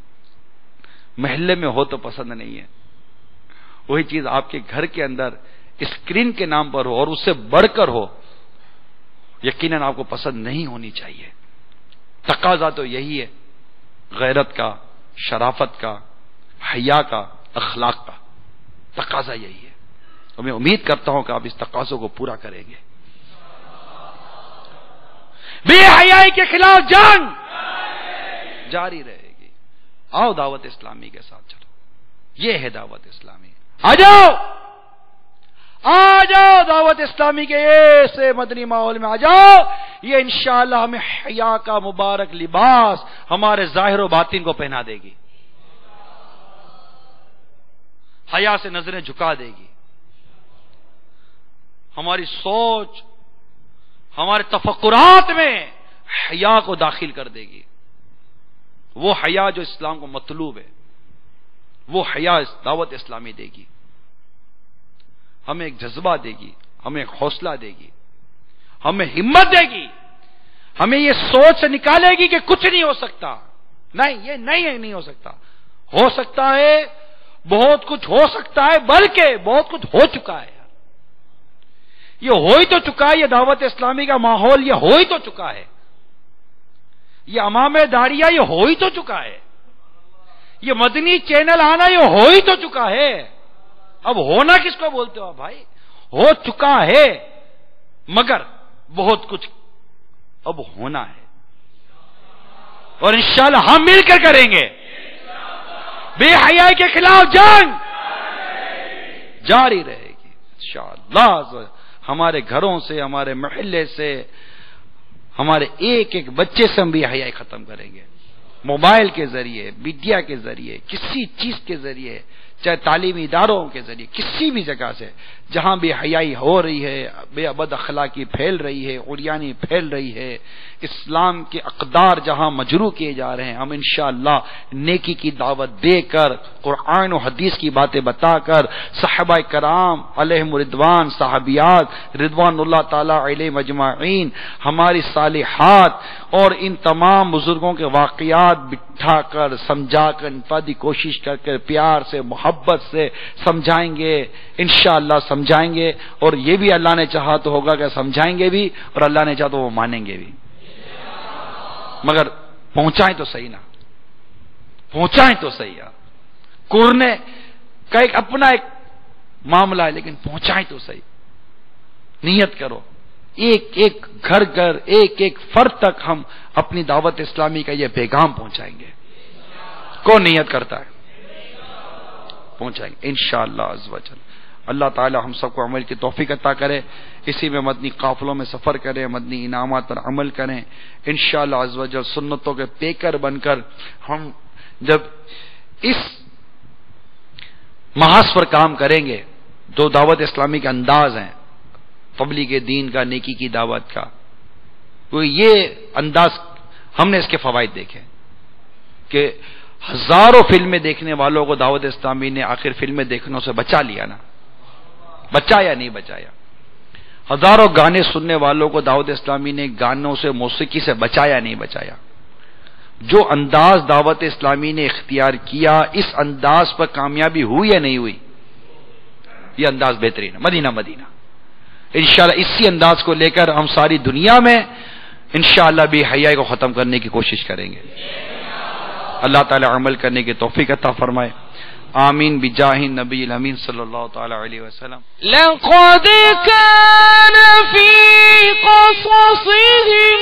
محلے میں ہو تو پسند نہیں ہے, وہی چیز آپ کے گھر کے اندر اسکرین کے نام پر ہو اور اس سے بڑھ کر ہو, یقیناً آپ کو پسند نہیں ہونی چاہیے. تقاضا تو یہی ہے غیرت کا, شرافت کا, حیا کا, اخلاق کا. تقاضا یہی ہے, اور میں امید کرتا ہوں کہ آپ اس تقاضوں کو پورا کریں گے. بے حیائی کے خلاف جنگ جاری رہے گی. آؤ دعوت اسلامی کے ساتھ چلو, یہ ہے دعوت اسلامی. آ جاؤ آ جاؤ دعوت اسلامی کے ایسے مدنی ماحول میں آ جاؤ. یہ انشاءاللہ ہمیں حیا کا مبارک لباس ہمارے ظاہر و باطن کو پہنا دے گی, حیا سے نظریں جھکا دے گی, ہماری سوچ ہمارے تفکرات میں حیا کو داخل کر دے گی. وہ حیا جو اسلام کو مطلوب ہے, وہ حیا دعوت اسلامی دے گی. ہمیں ایک جذبہ دے گی, ہمیں ایک حوصلہ دے گی, ہمیں ہمت دے گی, ہمیں یہ سوچ سے نکالے گی کہ کچھ نہیں ہو سکتا. نہیں, یہ نہیں ہو سکتا. ہو سکتا ہے, بہت کچھ ہو سکتا ہے, بلکہ بہت کچھ ہو چکا ہے. یہ ہو ہی تو چکا ہے, یہ دعوت اسلامی کا ماحول یہ ہو ہی تو چکا ہے. یہ امام داڑیہ یہ ہو ہی تو چکا ہے. یہ مدنی چینل آنا یہ ہو ہی تو چکا ہے. اب ہونا کس کو بولتے ہو بھائی؟ ہو چکا ہے, مگر بہت کچھ اب ہونا ہے, اور انشاءاللہ ہم مل کر کریں گے. بے حیائی کے خلاف جنگ جاری رہے گی انشاءاللہ. ہمارے گھروں سے, ہمارے محلے سے, ہمارے ایک ایک بچے سے ہم بے حیائی ختم کریں گے. موبائل کے ذریعے, میڈیا کے ذریعے, کسی چیز کے ذریعے چاہے تعلیمی اداروں کے ذریعے کسی بھی جگہ سے جہاں بے حیائی ہو رہی ہے، بے بد اخلاقی پھیل رہی ہے، عریانی پھیل رہی ہے، اسلام کے اقدار جہاں مجروح کیے جا رہے ہیں، ہم انشاءاللہ نیکی کی دعوت دے کر، قرآن و حدیث کی باتیں بتا کر، صحابہ کرام علیہم رضوان، صحابیات رضوان اللہ تعالی علیہم اجمعین، ہماری صالحات اور ان تمام بزرگوں کے واقعات بٹھا کر سمجھا کر انفرادی کوشش کر کے پیار سے محبت سے سمجھائیں گے، انشاءاللہ سمجھائیں گے، اور یہ بھی اللہ نے چاہا تو ہوگا کہ سمجھائیں گے بھی، اور اللہ نے چاہا تو وہ مانیں گے بھی، مگر پہنچائیں تو صحیح نا، پہنچائیں تو صحیح یار، کرنے کا ایک اپنا ایک معاملہ ہے، لیکن پہنچائیں تو صحیح، نیت کرو، ایک ایک گھر گھر ایک ایک فرد تک ہم اپنی دعوت اسلامی کا یہ پیغام پہنچائیں گے، کون نیت کرتا ہے؟ پہنچائیں گے انشاءاللہ عز و جل۔ اللہ تعالی ہم سب کو عمل کی توفیق عطا کرے، اسی میں مدنی قافلوں میں سفر کریں، مدنی انعامات پر عمل کریں انشاءاللہ عز و جل، سنتوں کے پیکر بن کر ہم جب اس محاذ پر کام کریں گے، جو دعوت اسلامی کے انداز ہیں، تبلیغ دین کا، نیکی کی دعوت کا، تو یہ انداز ہم نے اس کے فوائد دیکھے کہ ہزاروں فلمیں دیکھنے والوں کو دعوت اسلامی نے آخر فلمیں دیکھنے سے بچا لیا نا، بچایا نہیں بچایا؟ ہزاروں گانے سننے والوں کو دعوت اسلامی نے گانوں سے، موسیقی سے بچایا نہیں بچایا؟ جو انداز دعوت اسلامی نے اختیار کیا، اس انداز پر کامیابی ہوئی یا نہیں ہوئی؟ یہ انداز بہترین ہے، مدینہ مدینہ۔ انشاءاللہ اسی انداز کو لے کر ہم ساری دنیا میں انشاءاللہ بے حیائی کو ختم کرنے کی کوشش کریں گے۔ اللہ تعالی عمل کرنے کی توفیق عطا فرمائے، آمین بجاہ النبی الامین صلی اللہ تعالی علیہ وسلم۔ لقد كان في قصصهم